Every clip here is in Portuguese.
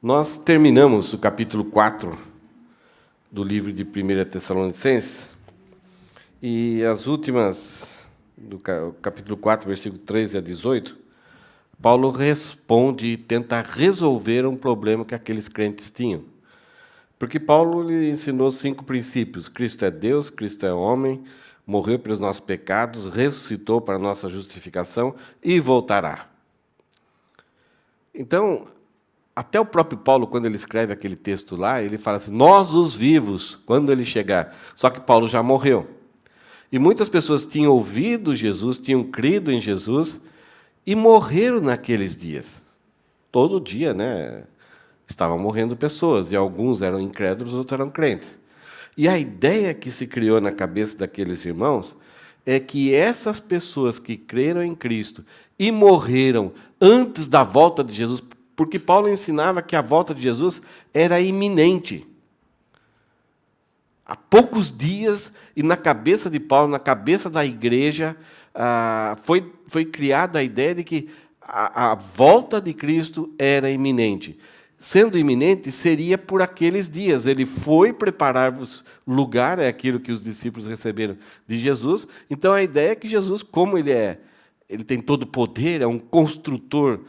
Nós terminamos o capítulo 4 do livro de 1 Tessalonicenses, e as últimas, do capítulo 4, versículo 13 a 18, Paulo responde e tenta resolver um problema que aqueles crentes tinham. Porque Paulo lhe ensinou 5 princípios. Cristo é Deus, Cristo é homem, morreu pelos nossos pecados, ressuscitou para a nossa justificação e voltará. Então, até o próprio Paulo, quando ele escreve aquele texto lá, ele fala assim, nós os vivos, quando ele chegar. Só que Paulo já morreu. E muitas pessoas tinham ouvido Jesus, tinham crido em Jesus e morreram naqueles dias. Todo dia, né? Estavam morrendo pessoas, e alguns eram incrédulos, outros eram crentes. E a ideia que se criou na cabeça daqueles irmãos é que essas pessoas que creram em Cristo e morreram antes da volta de Jesus, porque Paulo ensinava que a volta de Jesus era iminente. Há poucos dias, e na cabeça de Paulo, na cabeça da igreja, foi criada a ideia de que a volta de Cristo era iminente. Sendo iminente, seria por aqueles dias. Ele foi preparar-vos lugar, é aquilo que os discípulos receberam de Jesus. Então, a ideia é que Jesus, como ele tem todo o poder, é um construtor,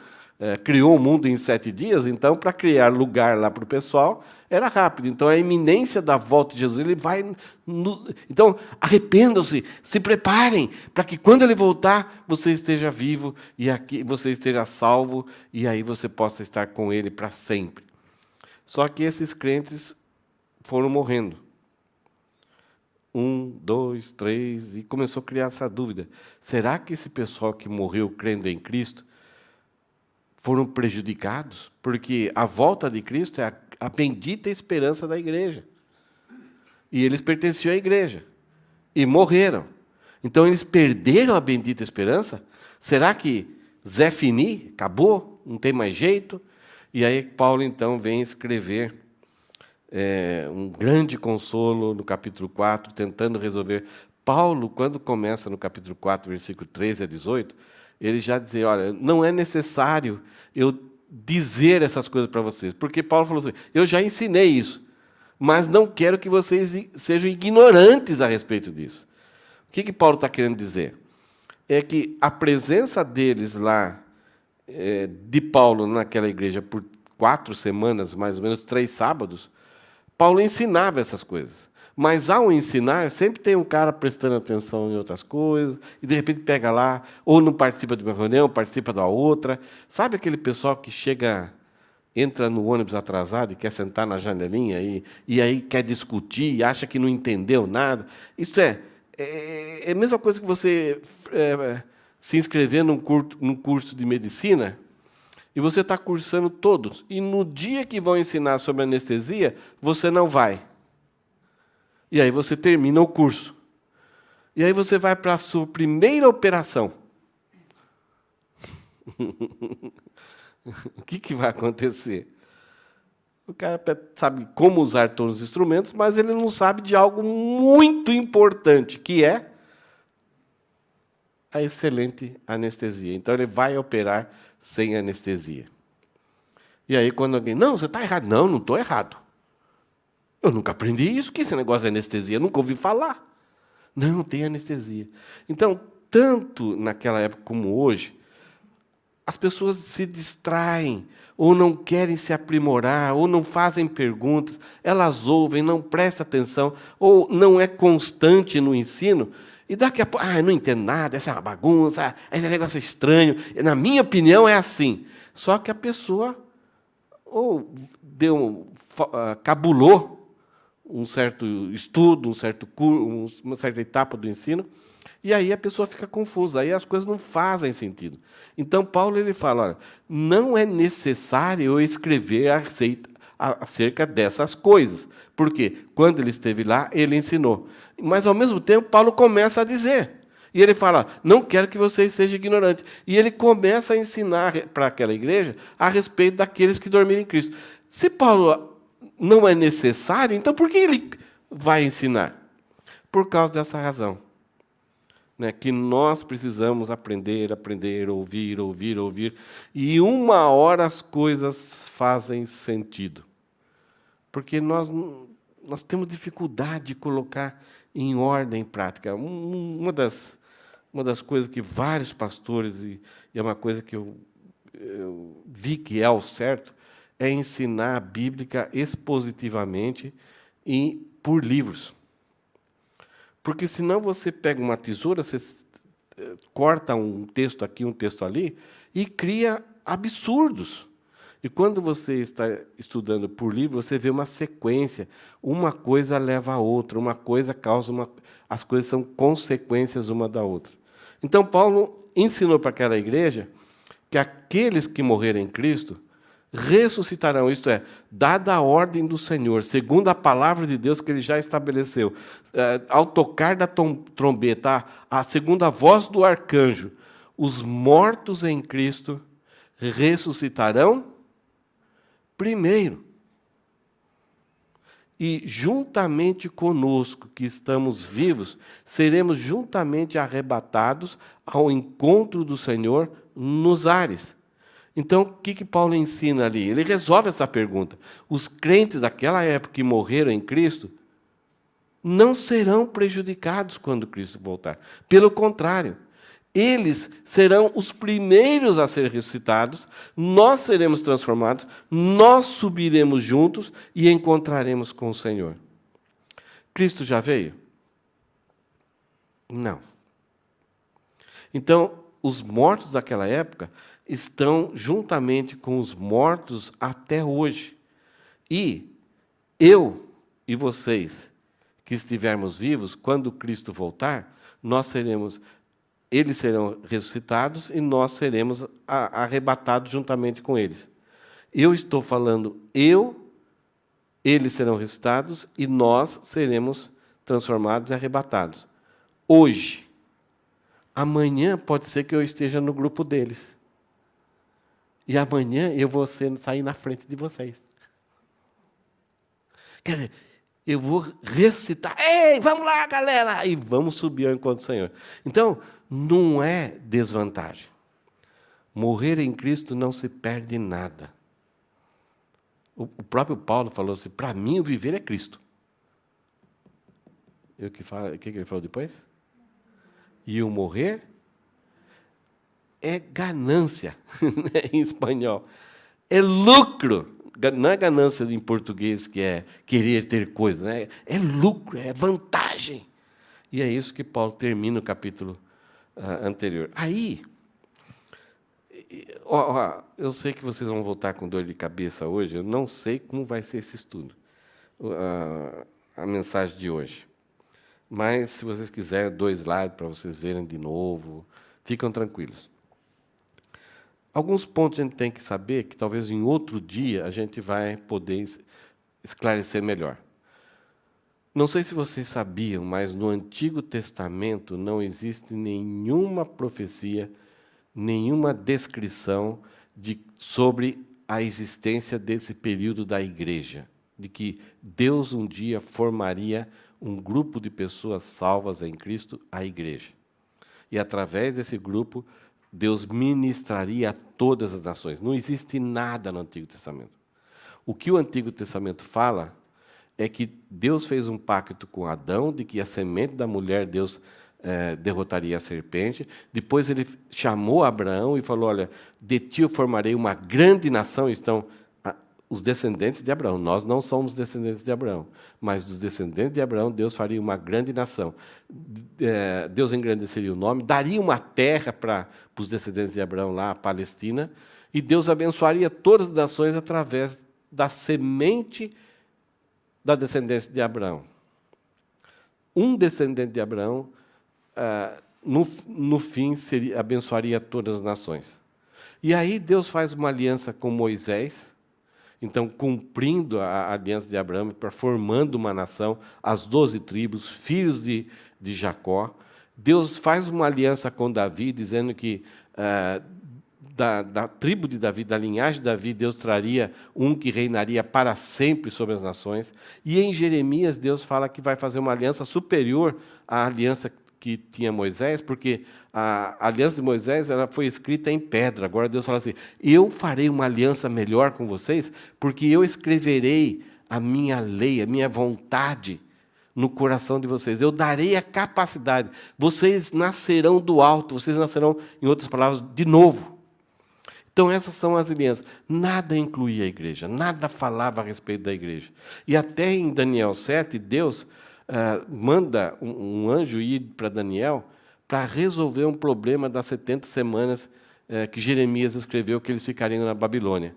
criou o mundo em 7 dias, então, para criar lugar lá para o pessoal, era rápido. Então, a iminência da volta de Jesus, ele vai... Então, arrependam-se, se preparem, para que quando ele voltar, você esteja vivo, e aqui você esteja salvo, e aí você possa estar com ele para sempre. Só que esses crentes foram morrendo. 1, 2, 3, e começou a criar essa dúvida. Será que esse pessoal que morreu crendo em Cristo foram prejudicados? Porque a volta de Cristo é a bendita esperança da igreja. E eles pertenciam à igreja. E morreram. Então, eles perderam a bendita esperança? Será que Zé Fini acabou? Não tem mais jeito? E aí, Paulo, então, vem escrever um grande consolo no capítulo 4, tentando resolver. Paulo, quando começa no capítulo 4, versículo 13 a 18, ele já diz, olha, não é necessário eu dizer essas coisas para vocês, porque Paulo falou assim, eu já ensinei isso, mas não quero que vocês sejam ignorantes a respeito disso. O que Paulo está querendo dizer? É que a presença deles lá, de Paulo naquela igreja por 4 semanas, mais ou menos 3 sábados, Paulo ensinava essas coisas. Mas, ao ensinar, sempre tem um cara prestando atenção em outras coisas, e, de repente, pega lá, ou não participa de uma reunião, participa da outra. Sabe aquele pessoal que entra no ônibus atrasado e quer sentar na janelinha, e aí quer discutir, e acha que não entendeu nada? Isso é a mesma coisa que você se inscrever num curso de medicina, e você está cursando todos, e no dia que vão ensinar sobre anestesia, você não vai. E aí você termina o curso. E aí você vai para a sua primeira operação. O que vai acontecer? O cara sabe como usar todos os instrumentos, mas ele não sabe de algo muito importante, que é a excelente anestesia. Então, ele vai operar sem anestesia. E aí, quando alguém... Não, você está errado. Não estou errado. Eu nunca aprendi isso, que esse negócio de anestesia, eu nunca ouvi falar. Não tem anestesia. Então, tanto naquela época como hoje, as pessoas se distraem, ou não querem se aprimorar, ou não fazem perguntas, elas ouvem, não prestam atenção, ou não é constante no ensino, e daqui a pouco, não entendo nada, essa é uma bagunça, esse negócio é estranho. Na minha opinião, é assim. Só que a pessoa ou cabulou um certo estudo, um certo curso, uma certa etapa do ensino, e aí a pessoa fica confusa, aí as coisas não fazem sentido. Então, Paulo ele fala, olha, não é necessário eu escrever acerca dessas coisas, porque quando ele esteve lá, ele ensinou. Mas, ao mesmo tempo, Paulo começa a dizer, e ele fala, não quero que vocês sejam ignorantes. E ele começa a ensinar para aquela igreja a respeito daqueles que dormiram em Cristo. Se Paulo não é necessário, então por que ele vai ensinar? Por causa dessa razão. né, que nós precisamos aprender, ouvir, e uma hora as coisas fazem sentido. Porque nós temos dificuldade de colocar em ordem em prática. Uma das coisas que vários pastores, e é uma coisa que eu vi que é o certo, é ensinar a Bíblia expositivamente e por livros. Porque senão você pega uma tesoura, você corta um texto aqui, um texto ali, e cria absurdos. E quando você está estudando por livro, você vê uma sequência. Uma coisa leva a outra, uma coisa causa uma... As coisas são consequências uma da outra. Então, Paulo ensinou para aquela igreja que aqueles que morrerem em Cristo ressuscitarão, isto é, dada a ordem do Senhor, segundo a palavra de Deus que Ele já estabeleceu, ao tocar da trombeta, a segunda voz do arcanjo, os mortos em Cristo ressuscitarão primeiro. E juntamente conosco, que estamos vivos, seremos juntamente arrebatados ao encontro do Senhor nos ares. Então, o que Paulo ensina ali? Ele resolve essa pergunta. Os crentes daquela época que morreram em Cristo não serão prejudicados quando Cristo voltar. Pelo contrário, eles serão os primeiros a ser ressuscitados, nós seremos transformados, nós subiremos juntos e encontraremos com o Senhor. Cristo já veio? Não. Então, os mortos daquela época estão juntamente com os mortos até hoje. E eu e vocês, que estivermos vivos, quando Cristo voltar, eles serão ressuscitados e nós seremos arrebatados juntamente com eles. Eu estou falando eles serão ressuscitados e nós seremos transformados e arrebatados. Hoje. Amanhã pode ser que eu esteja no grupo deles. E amanhã eu vou sair na frente de vocês. Quer dizer, eu vou recitar. Ei, vamos lá, galera! E vamos subir ao encontro do Senhor. Então, não é desvantagem. Morrer em Cristo não se perde nada. O próprio Paulo falou assim, para mim o viver é Cristo. O que ele falou depois? E o morrer é ganância, em espanhol. É lucro. Não é ganância em português, que é querer ter coisa, né? É lucro, é vantagem. E é isso que Paulo termina o capítulo anterior. Aí, eu sei que vocês vão voltar com dor de cabeça hoje, eu não sei como vai ser esse estudo, a mensagem de hoje. Mas, se vocês quiserem, 2 slides para vocês verem de novo, ficam tranquilos. Alguns pontos a gente tem que saber, que talvez em outro dia a gente vai poder esclarecer melhor. Não sei se vocês sabiam, mas no Antigo Testamento não existe nenhuma profecia, nenhuma descrição sobre a existência desse período da igreja, de que Deus um dia formaria um grupo de pessoas salvas em Cristo, a igreja. E, através desse grupo, Deus ministraria a todas as nações. Não existe nada no Antigo Testamento. O que o Antigo Testamento fala é que Deus fez um pacto com Adão, de que a semente da mulher, Deus derrotaria a serpente. Depois ele chamou Abraão e falou, olha, de ti eu formarei uma grande nação. Estão os descendentes de Abraão. Nós não somos descendentes de Abraão, mas dos descendentes de Abraão, Deus faria uma grande nação. Deus engrandeceria o nome, daria uma terra para os descendentes de Abraão lá, a Palestina, e Deus abençoaria todas as nações através da semente da descendência de Abraão. Um descendente de Abraão, no fim, abençoaria todas as nações. E aí Deus faz uma aliança com Moisés, então, cumprindo a aliança de Abraão, formando uma nação, as 12 tribos, filhos de Jacó. Deus faz uma aliança com Davi, dizendo que da tribo de Davi, da linhagem de Davi, Deus traria um que reinaria para sempre sobre as nações. E em Jeremias, Deus fala que vai fazer uma aliança superior à aliança que tinha Moisés, porque a aliança de Moisés ela foi escrita em pedra. Agora Deus fala assim: eu farei uma aliança melhor com vocês, porque eu escreverei a minha lei, a minha vontade no coração de vocês. Eu darei a capacidade. Vocês nascerão do alto, vocês nascerão, em outras palavras, de novo. Então, essas são as alianças. Nada incluía a igreja, nada falava a respeito da igreja. E até em Daniel 7, Deus manda um anjo ir para Daniel para resolver um problema das 70 semanas que Jeremias escreveu que eles ficariam na Babilônia.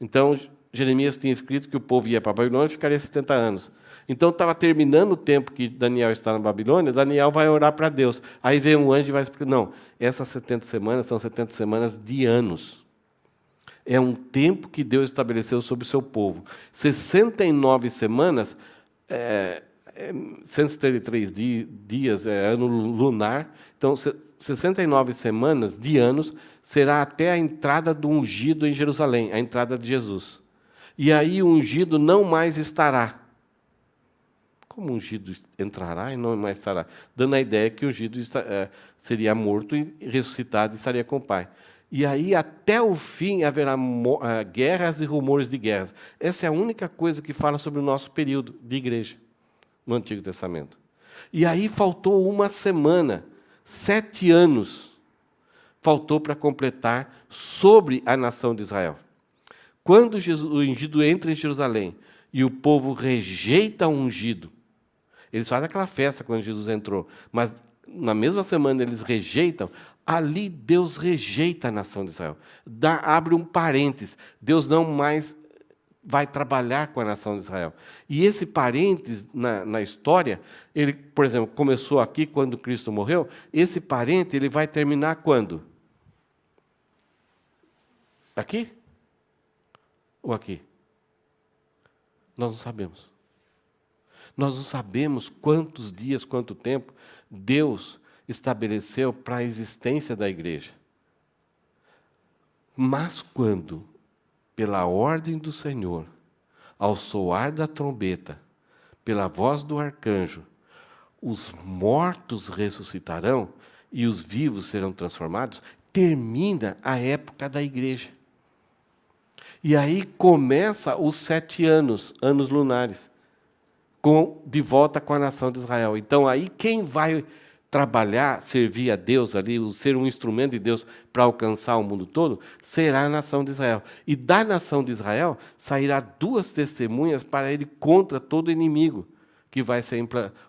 Então, Jeremias tinha escrito que o povo ia para a Babilônia e ficaria 70 anos. Então, estava terminando o tempo que Daniel está na Babilônia, Daniel vai orar para Deus. Aí vem um anjo e vai explicar, não, essas 70 semanas são 70 semanas de anos. É um tempo que Deus estabeleceu sobre o seu povo. 69 semanas, 173 dias é ano lunar, então 69 semanas de anos será até a entrada do ungido em Jerusalém, a entrada de Jesus. E aí o ungido não mais estará. Como o ungido entrará e não mais estará? Dando a ideia que o ungido seria morto e ressuscitado e estaria com o Pai. E aí, até o fim, haverá guerras e rumores de guerras. Essa é a única coisa que fala sobre o nosso período de igreja no Antigo Testamento. E aí faltou uma semana, 7 anos, faltou para completar sobre a nação de Israel. Quando o ungido entra em Jerusalém e o povo rejeita o ungido, eles fazem aquela festa quando Jesus entrou, mas na mesma semana eles rejeitam, ali Deus rejeita a nação de Israel. Abre um parênteses, Deus não mais vai trabalhar com a nação de Israel. E esse parênteses na história, ele, por exemplo, começou aqui quando Cristo morreu, esse parênteses ele vai terminar quando? Aqui? Ou aqui? Nós não sabemos. Nós não sabemos quantos dias, quanto tempo Deus estabeleceu para a existência da igreja. Mas quando, pela ordem do Senhor, ao soar da trombeta, pela voz do arcanjo, os mortos ressuscitarão e os vivos serão transformados, termina a época da igreja. E aí começa os 7 anos lunares, de volta com a nação de Israel. Então, aí quem vai trabalhar, servir a Deus ali, ser um instrumento de Deus para alcançar o mundo todo, será a nação de Israel. E da nação de Israel sairá 2 testemunhas para ele contra todo inimigo, que vai ser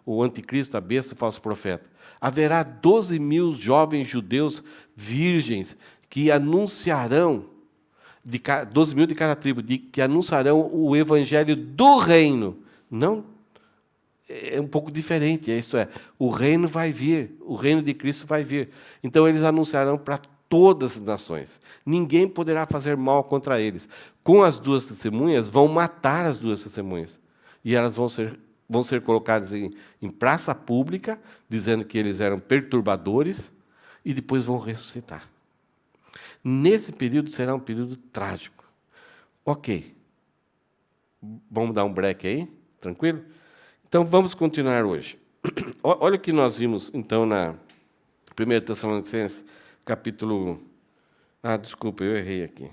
o anticristo, a besta e o falso profeta. Haverá 12.000 jovens judeus virgens que anunciarão, 12.000 de cada tribo, que anunciarão o evangelho do reino. Não é um pouco diferente, isto é, o reino vai vir, o reino de Cristo vai vir. Então, eles anunciarão para todas as nações. Ninguém poderá fazer mal contra eles. Com as 2 testemunhas, vão matar as 2 testemunhas. E elas vão ser colocadas em praça pública, dizendo que eles eram perturbadores, e depois vão ressuscitar. Nesse período será um período trágico. Ok. Vamos dar um break aí? Tranquilo? Então, vamos continuar hoje. Olha o que nós vimos, então, na 1 Tessalonicenses, capítulo... desculpa, eu errei aqui.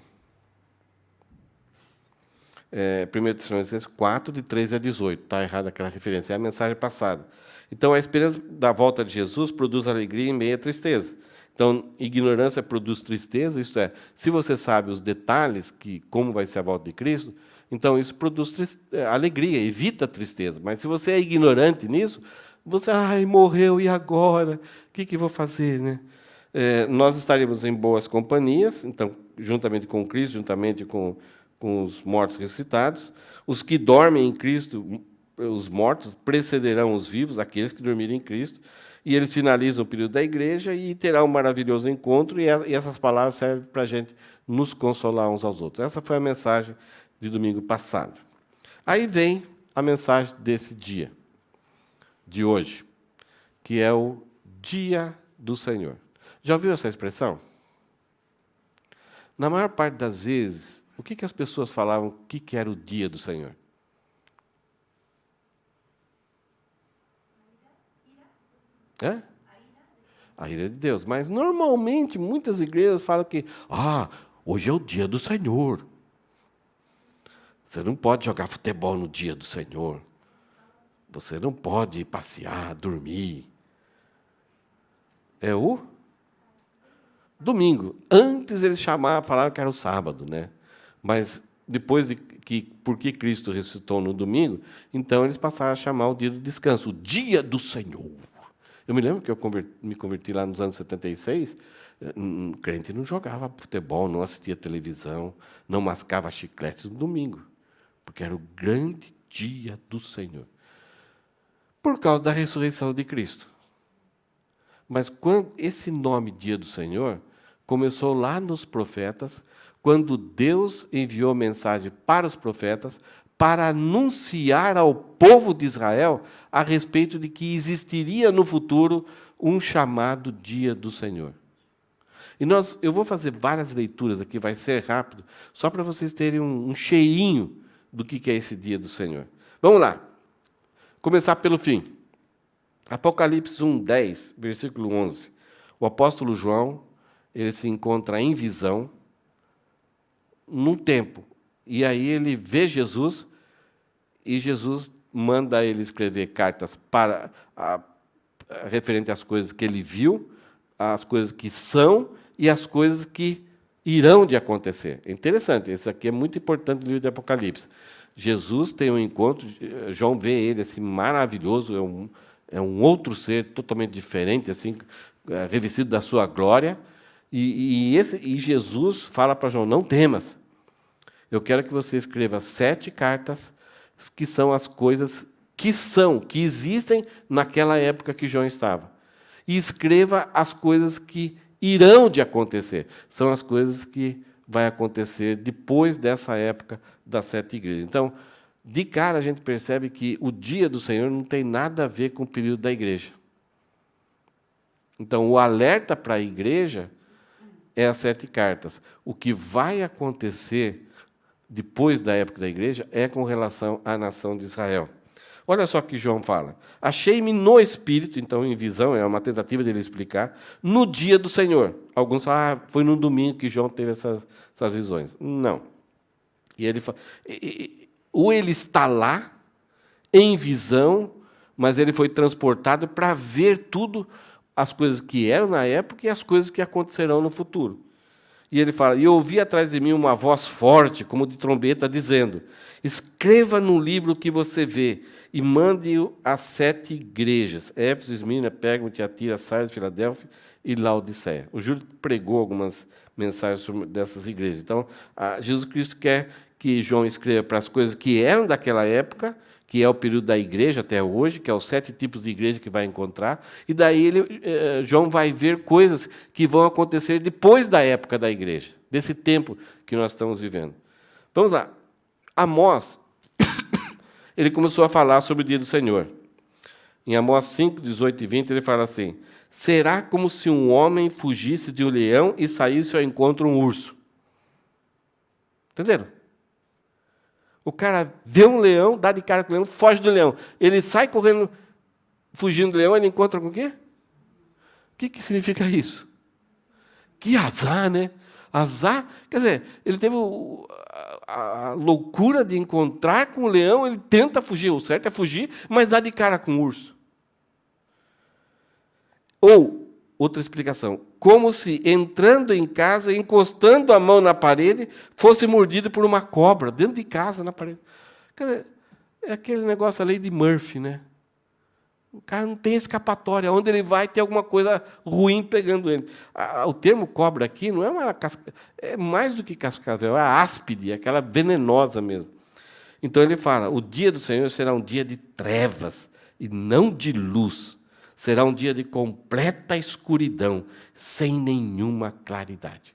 1 Tessalonicenses 4, de 13 a 18. Está errada aquela referência, é a mensagem passada. Então, a esperança da volta de Jesus produz alegria em meio à tristeza. Então, ignorância produz tristeza, isto é, se você sabe os detalhes, como vai ser a volta de Cristo, então isso produz alegria, evita a tristeza. Mas se você é ignorante nisso, você, morreu, e agora? O que vou fazer? Né? Nós estaremos em boas companhias, então, juntamente com Cristo, juntamente com os mortos ressuscitados. Os que dormem em Cristo, os mortos, precederão os vivos, aqueles que dormirem em Cristo, e eles finalizam o período da igreja e terá um maravilhoso encontro, e essas palavras servem para a gente nos consolar uns aos outros. Essa foi a mensagem de domingo passado. Aí vem a mensagem desse dia, de hoje, que é o Dia do Senhor. Já ouviu essa expressão? Na maior parte das vezes, o que as pessoas falavam que era o Dia do Senhor? A ira de Deus. Mas, normalmente, muitas igrejas falam que hoje é o dia do Senhor. Você não pode jogar futebol no dia do Senhor. Você não pode passear, dormir. É o domingo. Antes eles falaram que era o sábado, né? Mas depois porque Cristo ressuscitou no domingo, então eles passaram a chamar o dia do descanso, o dia do Senhor. Eu me lembro que eu me converti lá nos anos 76, o crente não jogava futebol, não assistia televisão, não mascava chicletes no domingo, porque era o grande dia do Senhor. Por causa da ressurreição de Cristo. Mas quando esse nome Dia do Senhor começou lá nos profetas, quando Deus enviou mensagem para os profetas para anunciar ao povo de Israel a respeito de que existiria no futuro um chamado Dia do Senhor. E eu vou fazer várias leituras aqui, vai ser rápido, só para vocês terem um cheirinho do que é esse Dia do Senhor. Vamos lá. Começar pelo fim. Apocalipse 1:10, versículo 11. O apóstolo João, ele se encontra em visão, num templo. E aí ele vê Jesus, e Jesus manda ele escrever cartas referente às coisas que ele viu, às coisas que são e às coisas que irão de acontecer. É interessante, isso aqui é muito importante no livro de Apocalipse. Jesus tem um encontro, João vê ele assim maravilhoso, é um outro ser totalmente diferente, assim, revestido da sua glória, e Jesus fala para João: não temas, eu quero que você escreva 7 cartas que são as coisas que existem naquela época que João estava, e escreva as coisas que irão de acontecer, são as coisas que vai acontecer depois dessa época das 7 igrejas. Então, de cara, a gente percebe que o dia do Senhor não tem nada a ver com o período da igreja. Então, o alerta para a igreja é as 7 cartas. O que vai acontecer depois da época da igreja é com relação à nação de Israel. Olha só o que João fala. Achei-me no Espírito, então em visão, é uma tentativa dele explicar, no dia do Senhor. Alguns falam, foi no domingo que João teve essas visões. Não. E ele fala, ou ele está lá, em visão, mas ele foi transportado para ver tudo, as coisas que eram na época e as coisas que acontecerão no futuro. E ele fala, e ouvi atrás de mim uma voz forte, como de trombeta, dizendo: escreva no livro o que você vê e mande-o às 7 igrejas: Éfeso, Esmirna, Pérgamo, Tiatira, Sardes, Filadélfia e Laodiceia. O Júlio pregou algumas mensagens dessas igrejas. Então, Jesus Cristo quer que João escreva para as coisas que eram daquela época, que é o período da igreja até hoje, que é os 7 tipos de igreja que vai encontrar, e daí João vai ver coisas que vão acontecer depois da época da igreja, desse tempo que nós estamos vivendo. Vamos lá. Amós, ele começou a falar sobre o dia do Senhor. Em Amós 5, 18 e 20, ele fala assim: será como se um homem fugisse de um leão e saísse ao encontro de um urso. Entenderam? O cara vê um leão, dá de cara com o leão, foge do leão. Ele sai correndo, fugindo do leão, ele encontra com o quê? O que significa isso? Que azar, né? Azar, quer dizer, ele teve a loucura de encontrar com o leão, ele tenta fugir, o certo é fugir, mas dá de cara com o urso. Ou, outra explicação, como se entrando em casa, encostando a mão na parede, fosse mordido por uma cobra, dentro de casa, na parede. Quer dizer, é aquele negócio, a lei de Murphy, né? O cara não tem escapatória. Onde ele vai, tem alguma coisa ruim pegando ele. O termo cobra aqui não é uma é mais do que cascavel, é a áspide, aquela venenosa mesmo. Então ele fala: o dia do Senhor será um dia de trevas e não de luz. Será um dia de completa escuridão, sem nenhuma claridade.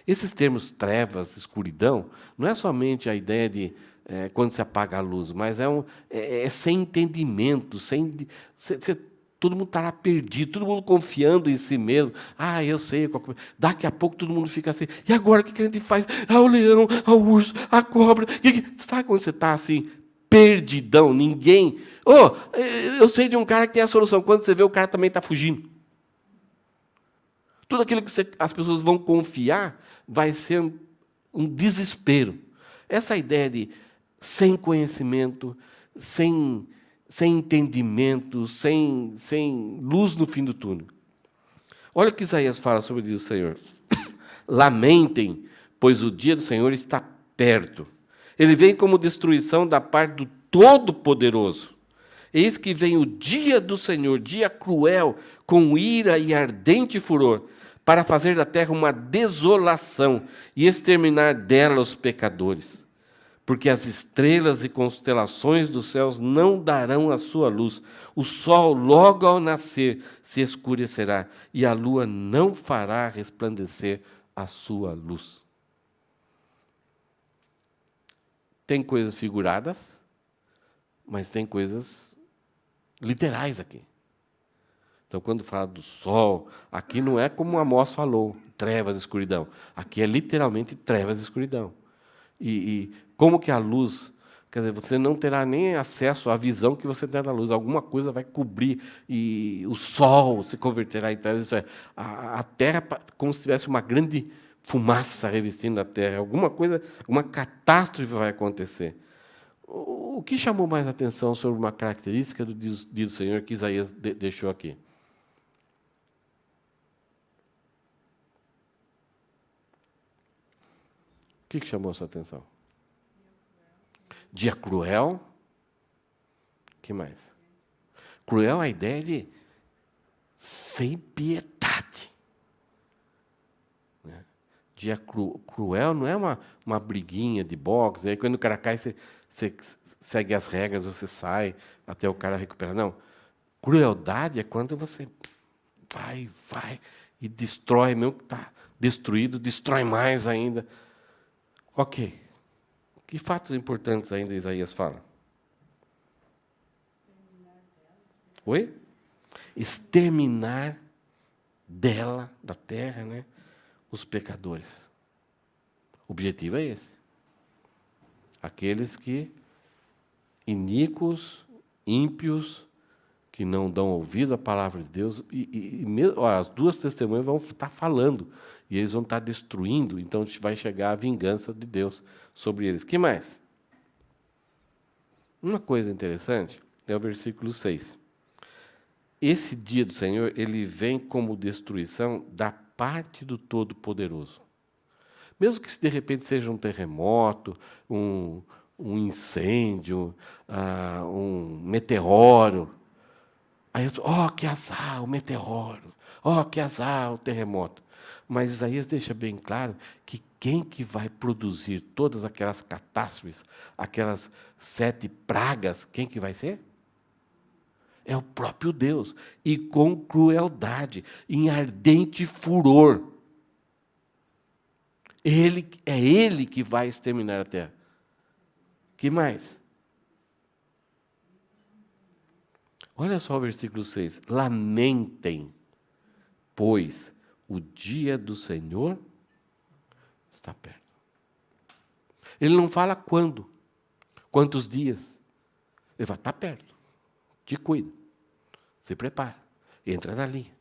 Esses termos trevas, escuridão, não é somente a ideia de quando se apaga a luz, mas é sem entendimento, todo mundo estará perdido, todo mundo confiando em si mesmo. Eu sei. Daqui a pouco todo mundo fica assim, e agora o que a gente faz? O leão, o urso, a cobra. Sabe quando você está assim, perdidão, ninguém... eu sei de um cara que tem a solução. Quando você vê, o cara também está fugindo. Tudo aquilo que as pessoas vão confiar vai ser um desespero. Essa ideia de sem conhecimento, sem entendimento, sem luz no fim do túnel. Olha o que Isaías fala sobre o dia do Senhor. Lamentem, pois o dia do Senhor está perto. Ele vem como destruição da parte do Todo-Poderoso. Eis que vem o dia do Senhor, dia cruel, com ira e ardente furor, para fazer da terra uma desolação e exterminar dela os pecadores. Porque as estrelas e constelações dos céus não darão a sua luz. O sol, logo ao nascer, se escurecerá, e a lua não fará resplandecer a sua luz. Tem coisas figuradas, mas tem coisas literais aqui. Então, quando fala do sol, aqui não é como Amós falou, trevas e escuridão. Aqui é literalmente trevas e escuridão. E como que a luz, quer dizer, você não terá nem acesso à visão que você tem da luz. Alguma coisa vai cobrir, e o sol se converterá em trevas. Isso é, a terra como se tivesse uma grande fumaça revestindo a terra. Alguma coisa, uma catástrofe vai acontecer. O que chamou mais atenção sobre uma característica do dia do Senhor que Isaías deixou aqui? O que chamou a sua atenção? Dia cruel. O que mais? Cruel é a ideia de sem piedade. Né? Dia cruel não é uma briguinha de boxe, aí quando o cara cai, você segue as regras, você sai até o cara recuperar. Não. Crueldade é quando você vai e destrói, mesmo que está destruído, destrói mais ainda. Ok. Que fatos importantes ainda Isaías fala? Oi? Exterminar dela, da terra, né, os pecadores. O objetivo é esse. Aqueles que, iníquos, ímpios, que não dão ouvido à palavra de Deus, e as duas testemunhas vão estar falando, e eles vão estar destruindo, então vai chegar a vingança de Deus sobre eles. Que mais? Uma coisa interessante é o versículo 6. Esse dia do Senhor, ele vem como destruição da parte do Todo-Poderoso. Mesmo que de repente seja um terremoto, um incêndio, um meteoro. Aí eu digo, que azar, o meteoro. Que azar, o terremoto. Mas Isaías deixa bem claro que quem que vai produzir todas aquelas catástrofes, aquelas 7 pragas, quem que vai ser? É o próprio Deus. E com crueldade, em ardente furor. É Ele que vai exterminar a terra. Que mais? Olha só o versículo 6. Lamentem, pois o dia do Senhor está perto. Ele não fala quando, quantos dias. Ele fala, está perto. Te cuida. Se prepara. Entra na linha.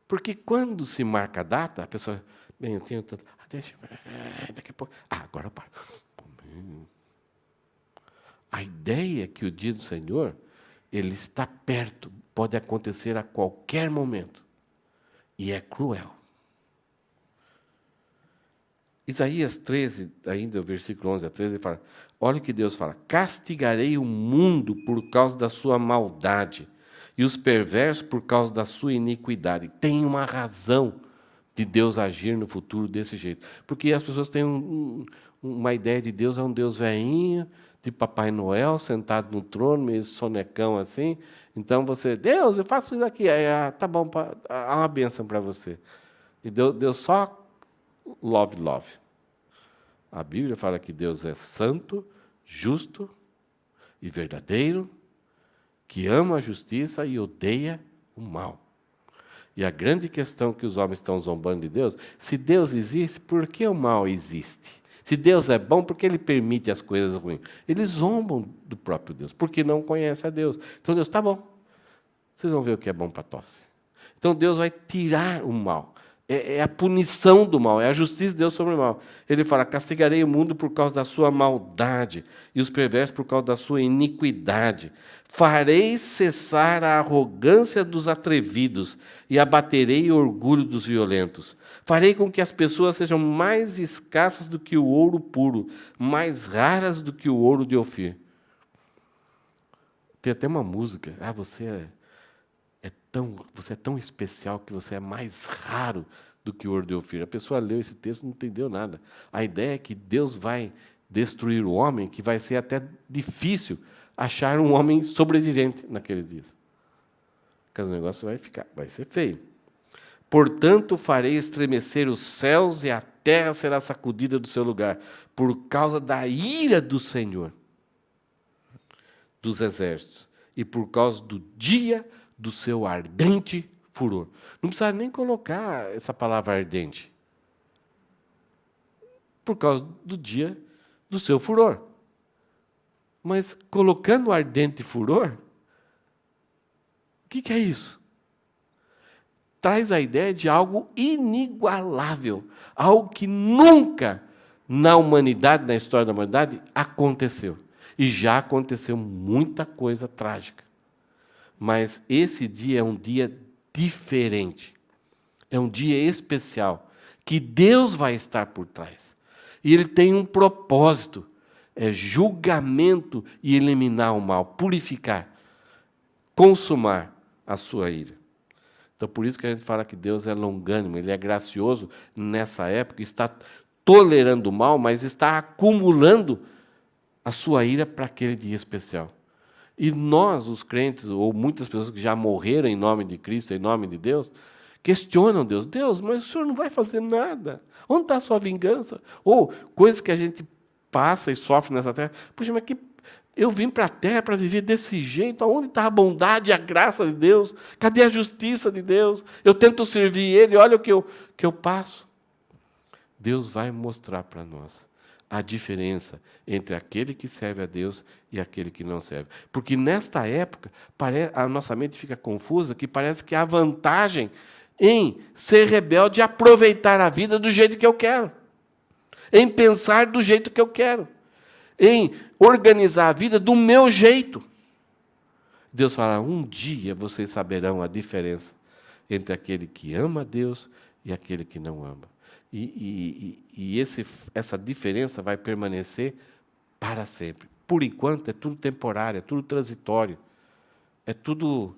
Porque quando se marca a data, a pessoa, bem, eu tenho tanto. Daqui a pouco. Agora eu paro. A ideia é que o dia do Senhor, ele está perto, pode acontecer a qualquer momento. E é cruel. Isaías 13, ainda o versículo 11 a 13, ele fala, olha o que Deus fala, castigarei o mundo por causa da sua maldade, e os perversos por causa da sua iniquidade. Tem uma razão de Deus agir no futuro desse jeito. Porque as pessoas têm uma ideia de Deus, é um Deus velhinho, de Papai Noel, sentado no trono, meio sonecão assim. Então Deus, eu faço isso aqui. Aí, tá bom, há uma bênção para você. E Deus só love. A Bíblia fala que Deus é santo, justo e verdadeiro, que ama a justiça e odeia o mal. E a grande questão que os homens estão zombando de Deus, se Deus existe, por que o mal existe? Se Deus é bom, por que Ele permite as coisas ruins? Eles zombam do próprio Deus, porque não conhecem a Deus. Então Deus, tá bom, vocês vão ver o que é bom para tosse. Então Deus vai tirar o mal. É a punição do mal, é a justiça de Deus sobre o mal. Ele fala: castigarei o mundo por causa da sua maldade e os perversos por causa da sua iniquidade. Farei cessar a arrogância dos atrevidos e abaterei o orgulho dos violentos. Farei com que as pessoas sejam mais escassas do que o ouro puro, mais raras do que o ouro de Ofir. Tem até uma música: você é tão especial que você é mais raro do que o ouro de Ofir. A pessoa leu esse texto e não entendeu nada. A ideia é que Deus vai destruir o homem, que vai ser até difícil achar um homem sobrevivente naqueles dias. Porque o negócio vai ser feio. Portanto, farei estremecer os céus e a terra será sacudida do seu lugar, por causa da ira do Senhor dos exércitos e por causa do dia do seu ardente furor. Não precisa nem colocar essa palavra ardente. Por causa do dia do seu furor. Mas colocando ardente furor, o que é isso? Traz a ideia de algo inigualável, algo que nunca na humanidade, na história da humanidade, aconteceu. E já aconteceu muita coisa trágica. Mas esse dia é um dia diferente. É um dia especial, que Deus vai estar por trás. E Ele tem um propósito, é julgamento e eliminar o mal, purificar, consumar a sua ira. Então, por isso que a gente fala que Deus é longânimo, Ele é gracioso nessa época, está tolerando o mal, mas está acumulando a sua ira para aquele dia especial. E nós, os crentes, ou muitas pessoas que já morreram em nome de Cristo, em nome de Deus, questionam Deus. Deus, mas o Senhor não vai fazer nada. Onde está a sua vingança? Ou coisas que a gente passa e sofre nessa terra. Puxa, mas eu vim para a terra para viver desse jeito. Onde está a bondade e a graça de Deus? Cadê a justiça de Deus? Eu tento servir Ele, olha o que eu passo. Deus vai mostrar para nós a diferença entre aquele que serve a Deus e aquele que não serve. Porque nesta época, a nossa mente fica confusa, que parece que há vantagem em ser rebelde e aproveitar a vida do jeito que eu quero, em pensar do jeito que eu quero, em organizar a vida do meu jeito. Deus fala: um dia vocês saberão a diferença entre aquele que ama a Deus e aquele que não ama. Essa diferença vai permanecer para sempre. Por enquanto, é tudo temporário, é tudo transitório, é tudo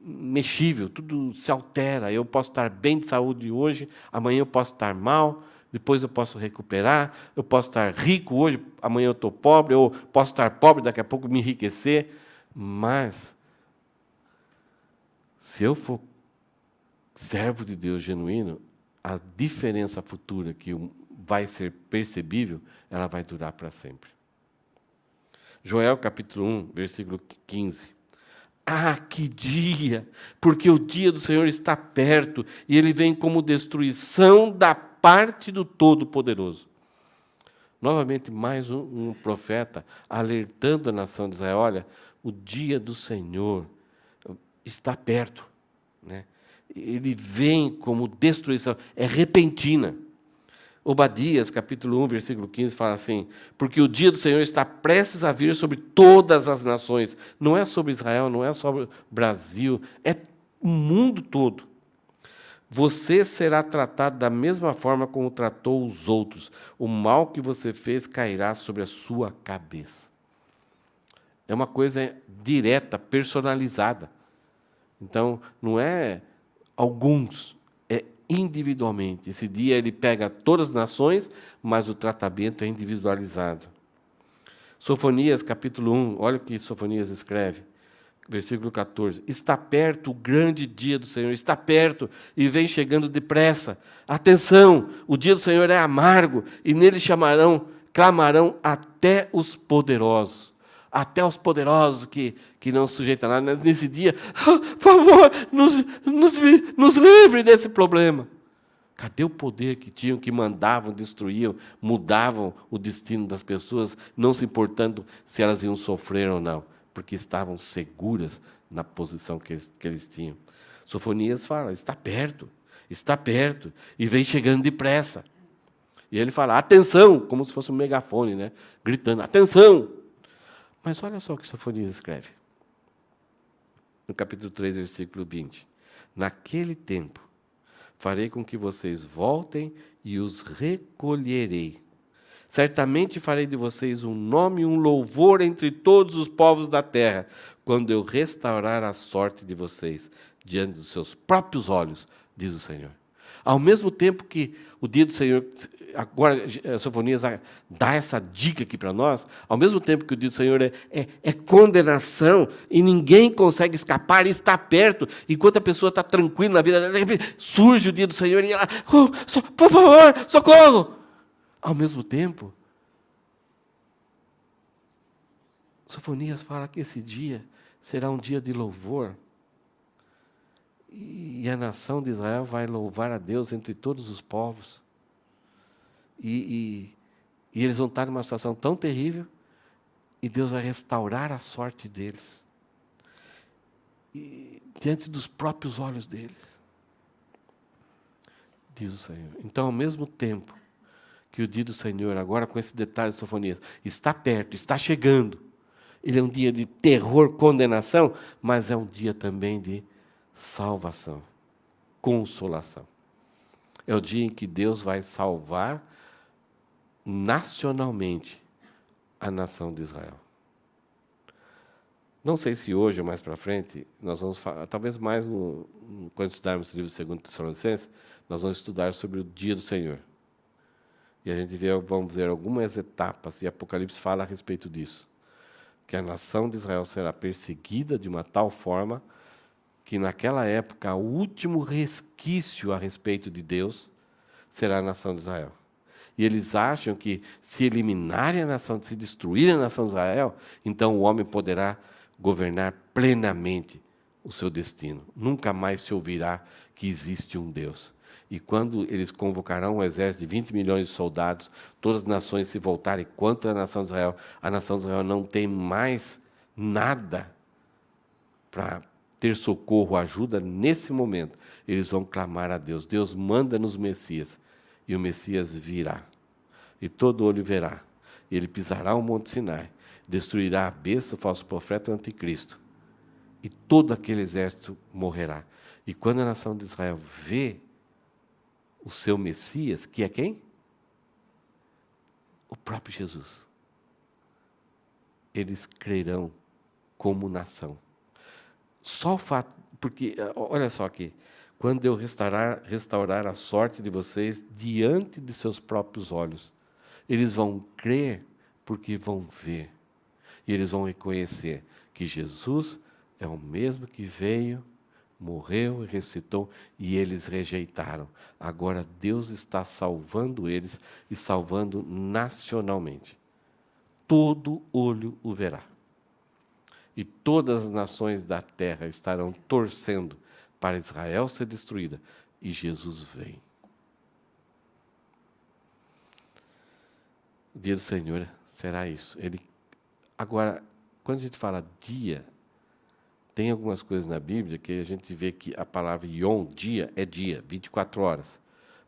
mexível, tudo se altera. Eu posso estar bem de saúde hoje, amanhã eu posso estar mal, depois eu posso recuperar, eu posso estar rico hoje, amanhã eu estou pobre, ou posso estar pobre, daqui a pouco me enriquecer. Mas, se eu for servo de Deus genuíno, a diferença futura que vai ser percebível, ela vai durar para sempre. Joel, capítulo 1, versículo 15. Ah, que dia! Porque o dia do Senhor está perto, e Ele vem como destruição da parte do Todo-Poderoso. Novamente, mais um profeta alertando a nação de Israel: olha, o dia do Senhor está perto, né? Ele vem como destruição, é repentina. Obadias, capítulo 1, versículo 15, fala assim: porque o dia do Senhor está prestes a vir sobre todas as nações. Não é sobre Israel, não é sobre o Brasil, é o mundo todo. Você será tratado da mesma forma como tratou os outros. O mal que você fez cairá sobre a sua cabeça. É uma coisa direta, personalizada. Então, não é alguns, é individualmente. Esse dia ele pega todas as nações, mas o tratamento é individualizado. Sofonias, capítulo 1, olha o que Sofonias escreve, versículo 14. Está perto o grande dia do Senhor, está perto e vem chegando depressa. Atenção, o dia do Senhor é amargo e nele clamarão até os poderosos. Até os poderosos que não se sujeitam a nada. Nesse dia, por favor, nos livre desse problema. Cadê o poder que tinham, que mandavam, destruíam, mudavam o destino das pessoas, não se importando se elas iam sofrer ou não, porque estavam seguras na posição que eles tinham. Sofonias fala, está perto, e vem chegando depressa. E ele fala, atenção, como se fosse um megafone, né? Gritando, atenção! Mas olha só o que Sofonias escreve. No capítulo 3, versículo 20. Naquele tempo, farei com que vocês voltem e os recolherei. Certamente farei de vocês um nome e um louvor entre todos os povos da terra, quando eu restaurar a sorte de vocês diante dos seus próprios olhos, diz o Senhor. Ao mesmo tempo que o dia do Senhor, agora Sofonias dá essa dica aqui para nós, ao mesmo tempo que o dia do Senhor é condenação e ninguém consegue escapar e está perto, enquanto a pessoa está tranquila na vida, surge o dia do Senhor e ela, por favor, socorro! Ao mesmo tempo, Sofonias fala que esse dia será um dia de louvor. E a nação de Israel vai louvar a Deus entre todos os povos. E eles vão estar numa situação tão terrível, e Deus vai restaurar a sorte deles. E, diante dos próprios olhos deles. Diz o Senhor. Então, ao mesmo tempo que o dia do Senhor, agora com esse detalhe de Sofonias, está perto, está chegando. Ele é um dia de terror, condenação, mas é um dia também de salvação, consolação. É o dia em que Deus vai salvar nacionalmente a nação de Israel. Não sei se hoje ou mais para frente, nós vamos falar, talvez mais quando estudarmos o livro de 2 Tessalonicenses, nós vamos estudar sobre o dia do Senhor. E a gente vamos ver algumas etapas, e Apocalipse fala a respeito disso. Que a nação de Israel será perseguida de uma tal forma que, naquela época, o último resquício a respeito de Deus será a nação de Israel. E eles acham que, se eliminarem a nação, se destruírem a nação de Israel, então o homem poderá governar plenamente o seu destino. Nunca mais se ouvirá que existe um Deus. E quando eles convocarão um exército de 20 milhões de soldados, todas as nações se voltarem contra a nação de Israel não tem mais nada para ter socorro, ajuda. Nesse momento, eles vão clamar a Deus. Deus manda-nos o Messias, e o Messias virá. E todo olho verá. Ele pisará o Monte Sinai, destruirá a besta, o falso profeta e o anticristo. E todo aquele exército morrerá. E quando a nação de Israel vê o seu Messias, que é quem? O próprio Jesus. Eles crerão como nação. Só o fato, porque, olha só aqui, quando eu restaurar a sorte de vocês diante de seus próprios olhos, eles vão crer porque vão ver. E eles vão reconhecer que Jesus é o mesmo que veio, morreu e ressuscitou, e eles rejeitaram. Agora Deus está salvando eles e salvando nacionalmente. Todo olho o verá. E todas as nações da terra estarão torcendo para Israel ser destruída. E Jesus vem. O dia do Senhor será isso. Agora, quando a gente fala dia, tem algumas coisas na Bíblia que a gente vê que a palavra Yom, dia, é dia, 24 horas.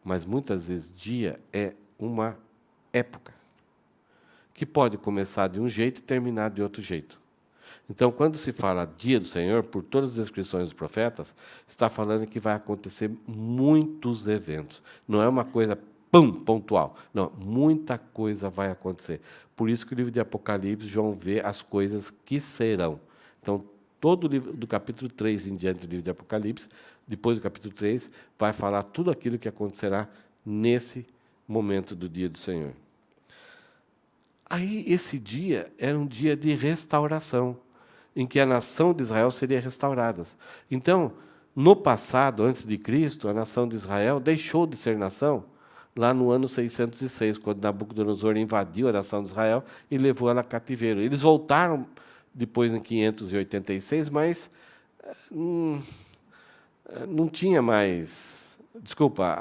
Mas muitas vezes dia é uma época, que pode começar de um jeito e terminar de outro jeito. Então, quando se fala dia do Senhor, por todas as descrições dos profetas, está falando que vai acontecer muitos eventos. Não é uma coisa pontual. Não, muita coisa vai acontecer. Por isso que o livro de Apocalipse, João vê as coisas que serão. Então, todo o livro, do capítulo 3 em diante do livro de Apocalipse, depois do capítulo 3, vai falar tudo aquilo que acontecerá nesse momento do dia do Senhor. Aí, esse dia era um dia de restauração, em que a nação de Israel seria restaurada. Então, no passado, antes de Cristo, a nação de Israel deixou de ser nação lá no ano 606, quando Nabucodonosor invadiu a nação de Israel e levou ela a cativeiro. Eles voltaram depois em 586, mas não tinha mais Desculpa,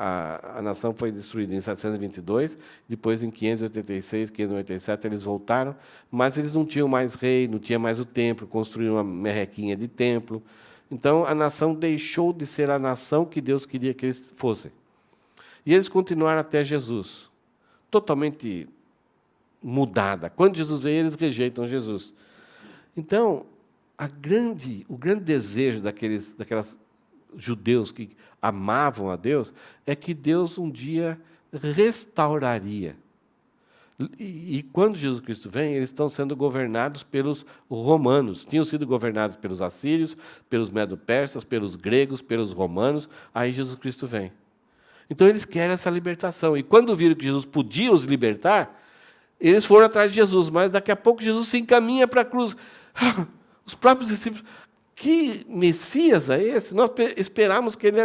a nação foi destruída em 722, depois em 586, 597 eles voltaram, mas eles não tinham mais rei, não tinha mais o templo, construíram uma merrequinha de templo. Então, a nação deixou de ser a nação que Deus queria que eles fossem. E eles continuaram até Jesus, totalmente mudada. Quando Jesus veio, eles rejeitam Jesus. Então, o grande desejo daquelas judeus que amavam a Deus é que Deus um dia restauraria. E quando Jesus Cristo vem, eles estão sendo governados pelos romanos. Tinham sido governados pelos assírios, pelos medo-persas, pelos gregos, pelos romanos. Aí Jesus Cristo vem. Então eles querem essa libertação. E quando viram que Jesus podia os libertar, eles foram atrás de Jesus. Mas daqui a pouco Jesus se encaminha para a cruz. Os próprios discípulos, que Messias é esse? Nós esperávamos que ele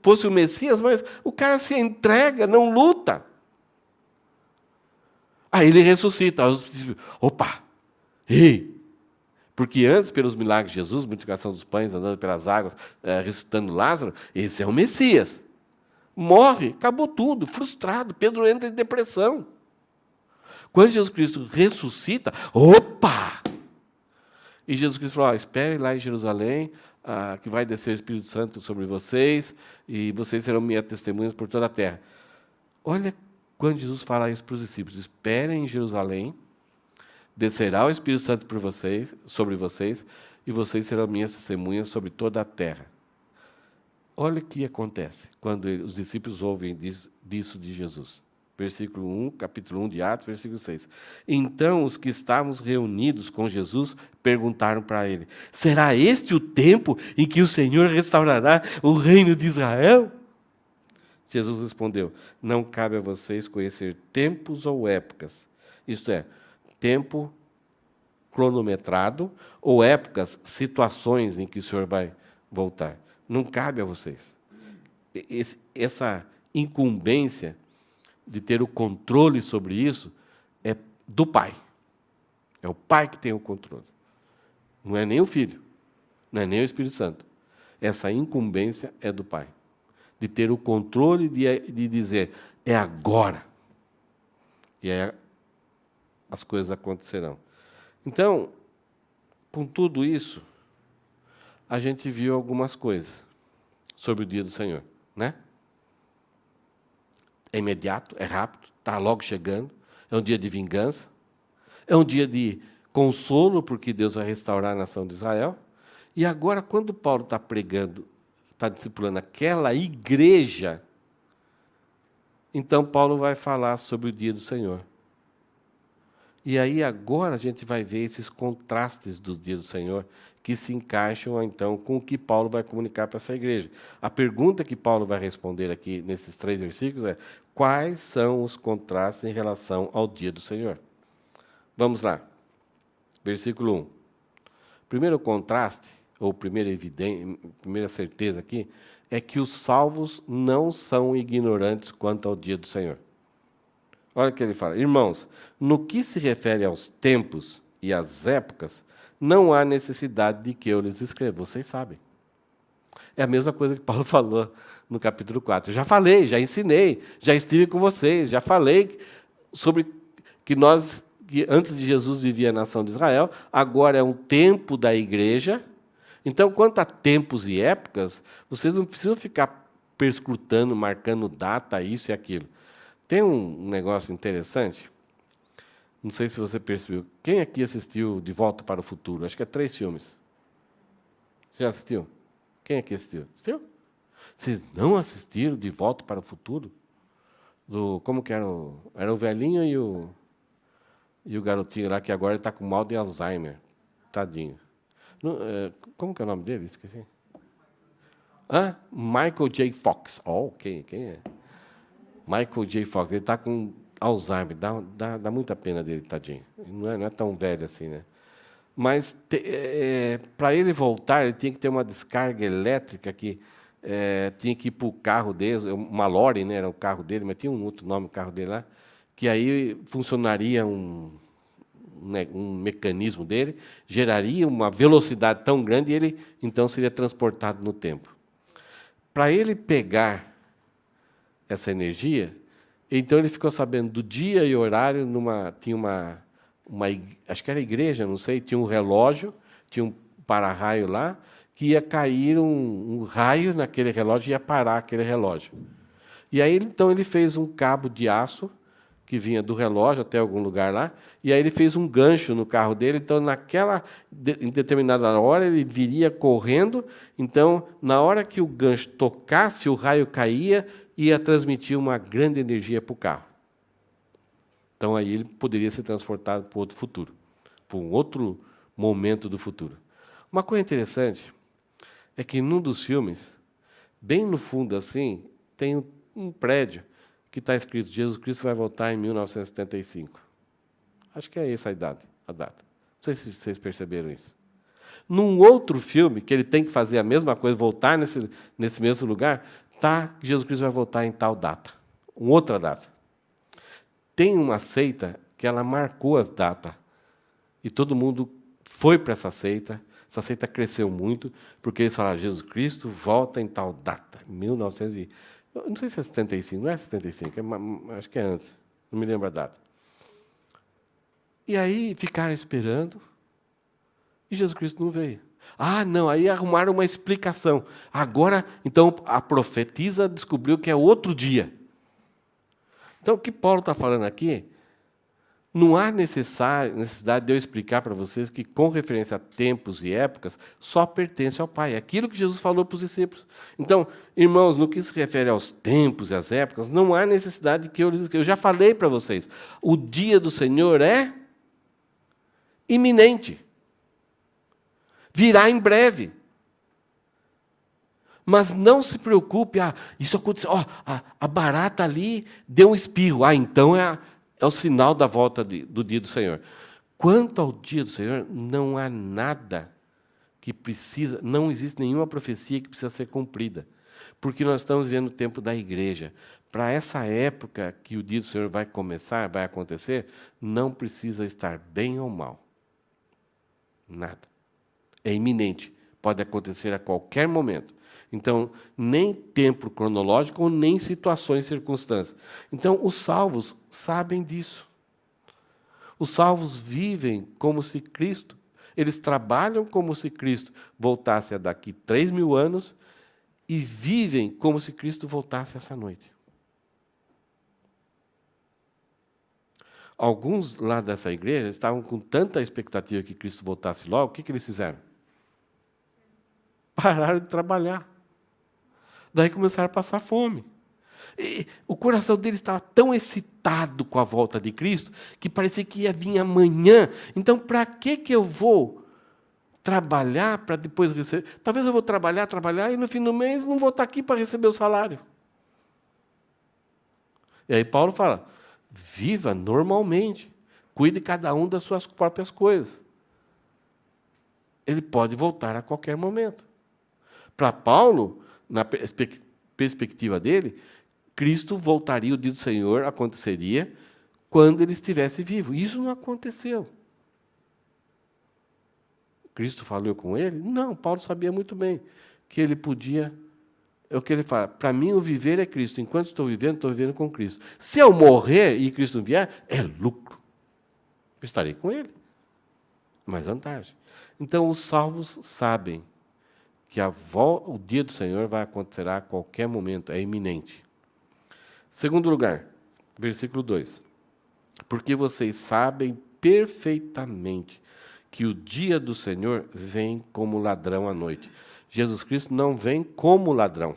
fosse o Messias, mas o cara se entrega, não luta. Aí ele ressuscita. Opa! Ei! Porque antes, pelos milagres de Jesus, multiplicação dos pães, andando pelas águas, ressuscitando Lázaro, esse é o Messias. Morre, acabou tudo, frustrado. Pedro entra em depressão. Quando Jesus Cristo ressuscita, opa! E Jesus Cristo falou, espere lá em Jerusalém, que vai descer o Espírito Santo sobre vocês, e vocês serão minhas testemunhas por toda a terra. Olha quando Jesus fala isso para os discípulos, esperem em Jerusalém, descerá o Espírito Santo sobre vocês, e vocês serão minhas testemunhas sobre toda a terra. Olha o que acontece quando os discípulos ouvem disso de Jesus. Versículo 1, capítulo 1 de Atos, versículo 6. Então, os que estávamos reunidos com Jesus perguntaram para ele, será este o tempo em que o Senhor restaurará o reino de Israel? Jesus respondeu, não cabe a vocês conhecer tempos ou épocas, isto é, tempo cronometrado ou épocas, situações em que o Senhor vai voltar. Não cabe a vocês. Essa incumbência de ter o controle sobre isso é do Pai. É o Pai que tem o controle. Não é nem o Filho, não é nem o Espírito Santo. Essa incumbência é do Pai. De ter o controle de dizer, é agora. E aí as coisas acontecerão. Então, com tudo isso, a gente viu algumas coisas sobre o dia do Senhor, né? É imediato, é rápido, está logo chegando, é um dia de vingança, é um dia de consolo, porque Deus vai restaurar a nação de Israel. E agora, quando Paulo está pregando, está discipulando aquela igreja, então Paulo vai falar sobre o dia do Senhor. E aí agora a gente vai ver esses contrastes do dia do Senhor que se encaixam, então, com o que Paulo vai comunicar para essa igreja. A pergunta que Paulo vai responder aqui nesses 3 versículos é, quais são os contrastes em relação ao dia do Senhor? Vamos lá. Versículo 1. Primeiro contraste, ou primeira certeza aqui, é que os salvos não são ignorantes quanto ao dia do Senhor. Olha o que ele fala. Irmãos, no que se refere aos tempos e às épocas, não há necessidade de que eu lhes escreva. Vocês sabem. É a mesma coisa que Paulo falou no capítulo 4. Já falei, já ensinei, já estive com vocês, já falei sobre que antes de Jesus vivia a nação de Israel, agora é um tempo da igreja. Então, quanto a tempos e épocas, vocês não precisam ficar perscrutando, marcando data, isso e aquilo. Tem um negócio interessante, não sei se você percebeu. Quem aqui assistiu De Volta para o Futuro? Acho que é 3 filmes. Você já assistiu? Quem aqui assistiu? Assistiu? Vocês não assistiram De Volta para o Futuro? Como que era? Era o velhinho e o garotinho lá, que agora está com mal de Alzheimer. Tadinho. Como que é o nome dele? Esqueci. Michael J. Fox. Quem é? Michael J. Fox, ele está com Alzheimer, dá muita pena dele, tadinho. Não é tão velho assim, né? Mas, para ele voltar, ele tinha que ter uma descarga elétrica que tinha que ir para o carro dele, uma Lore, né, era o carro dele, mas tinha um outro nome, o carro dele lá, que aí funcionaria um mecanismo dele, geraria uma velocidade tão grande e ele, então, seria transportado no tempo. Para ele pegar essa energia. Então ele ficou sabendo do dia e horário, tinha acho que era igreja, não sei, tinha um relógio, tinha um para-raio lá, que ia cair um raio naquele relógio e ia parar aquele relógio. E aí, então, ele fez um cabo de aço que vinha do relógio até algum lugar lá, e aí ele fez um gancho no carro dele, então, em determinada hora, ele viria correndo, então, na hora que o gancho tocasse, o raio caía e ia transmitir uma grande energia para o carro. Então, aí ele poderia ser transportado para outro futuro, para um outro momento do futuro. Uma coisa interessante é que, num dos filmes, bem no fundo, assim, tem um prédio que está escrito Jesus Cristo vai voltar em 1975. Acho que é essa a data. Não sei se vocês perceberam isso. Num outro filme, que ele tem que fazer a mesma coisa, voltar nesse mesmo lugar, tá que Jesus Cristo vai voltar em tal data. Uma outra data. Tem uma seita que ela marcou as datas. E todo mundo foi para essa seita. Essa seita cresceu muito, porque eles falaram, Jesus Cristo volta em tal data, 1900 eu não sei se é 75, não é 75, acho que é antes, não me lembro a data. E aí ficaram esperando, e Jesus Cristo não veio. Ah, não, aí arrumaram uma explicação. Agora, então, a profetisa descobriu que é outro dia. Então, o que Paulo está falando aqui, não há necessidade de eu explicar para vocês que, com referência a tempos e épocas, só pertence ao Pai. É aquilo que Jesus falou para os discípulos. Então, irmãos, no que se refere aos tempos e às épocas, não há necessidade que eu já falei para vocês. O dia do Senhor é iminente. Virá em breve. Mas não se preocupe, isso aconteceu, a barata ali deu um espirro, então é o sinal da volta do dia do Senhor. Quanto ao dia do Senhor, não há nada que precisa, não existe nenhuma profecia que precisa ser cumprida, porque nós estamos vivendo o tempo da igreja. Para essa época que o dia do Senhor vai acontecer, não precisa estar bem ou mal. Nada. É iminente, pode acontecer a qualquer momento. Então, nem tempo cronológico, nem situações e circunstâncias. Então, os salvos sabem disso. Os salvos vivem como se Cristo, eles trabalham como se Cristo voltasse a daqui 3.000 anos e vivem como se Cristo voltasse essa noite. Alguns lá dessa igreja estavam com tanta expectativa que Cristo voltasse logo, o que eles fizeram? Pararam de trabalhar. Daí começaram a passar fome. E o coração deles estava tão excitado com a volta de Cristo que parecia que ia vir amanhã. Então, para que eu vou trabalhar para depois receber? Talvez eu vou trabalhar e no fim do mês não vou estar aqui para receber o salário. E aí Paulo fala, viva normalmente, cuide cada um das suas próprias coisas. Ele pode voltar a qualquer momento. Para Paulo, na perspectiva dele, Cristo voltaria, o dia do Senhor aconteceria quando ele estivesse vivo. Isso não aconteceu. Cristo falou com ele? Não, Paulo sabia muito bem que ele podia... É o que ele fala, para mim o viver é Cristo. Enquanto estou vivendo com Cristo. Se eu morrer e Cristo não vier, é lucro. Eu estarei com ele. Mais vantagem. Então, os salvos sabem que o dia do Senhor vai acontecer a qualquer momento, é iminente. Segundo lugar, versículo 2. Porque vocês sabem perfeitamente que o dia do Senhor vem como ladrão à noite. Jesus Cristo não vem como ladrão.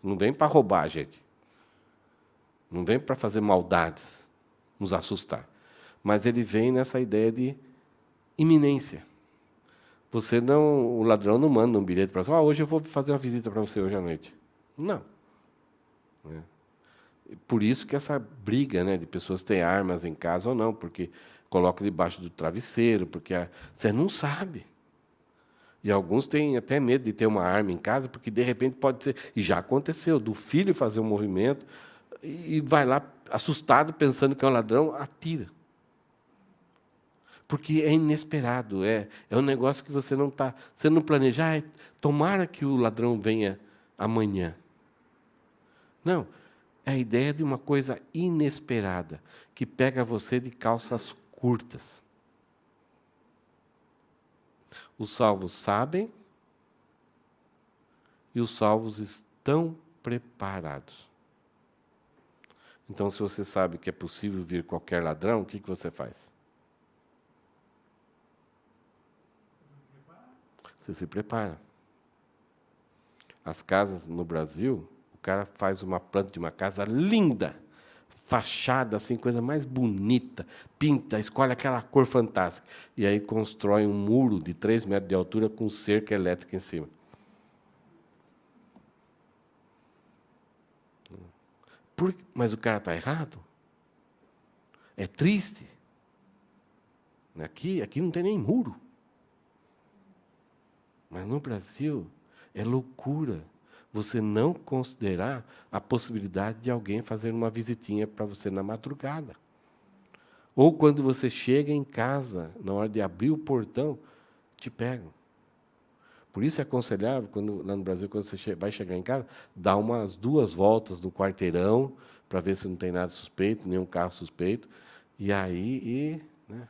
Não vem para roubar a gente. Não vem para fazer maldades, nos assustar. Mas ele vem nessa ideia de iminência. O ladrão não manda um bilhete para você, hoje eu vou fazer uma visita para você hoje à noite. Não. Por isso que essa briga, de pessoas terem armas em casa ou não, porque colocam debaixo do travesseiro, porque você não sabe. E alguns têm até medo de ter uma arma em casa, porque de repente pode ser, e já aconteceu, do filho fazer um movimento, e vai lá assustado, pensando que é um ladrão, atira. Porque é inesperado, é um negócio que você não planeja. Tomara que o ladrão venha amanhã. Não, É a ideia de uma coisa inesperada, que pega você de calças curtas. Os salvos sabem e os salvos estão preparados. Então, se você sabe que é possível vir qualquer ladrão, o que você faz? Você se prepara. As casas no Brasil, o cara faz uma planta de uma casa linda, fachada, assim, coisa mais bonita, pinta, escolhe aquela cor fantástica, e aí constrói um muro de 3 metros de altura com cerca elétrica em cima. Mas o cara está errado? É triste. Aqui não tem nem muro. Mas no Brasil é loucura você não considerar a possibilidade de alguém fazer uma visitinha para você na madrugada. Ou quando você chega em casa, na hora de abrir o portão, te pegam. Por isso é aconselhável, lá no Brasil, quando você vai chegar em casa, dá umas 2 voltas no quarteirão, para ver se não tem nada suspeito, nenhum carro suspeito. E aí, né,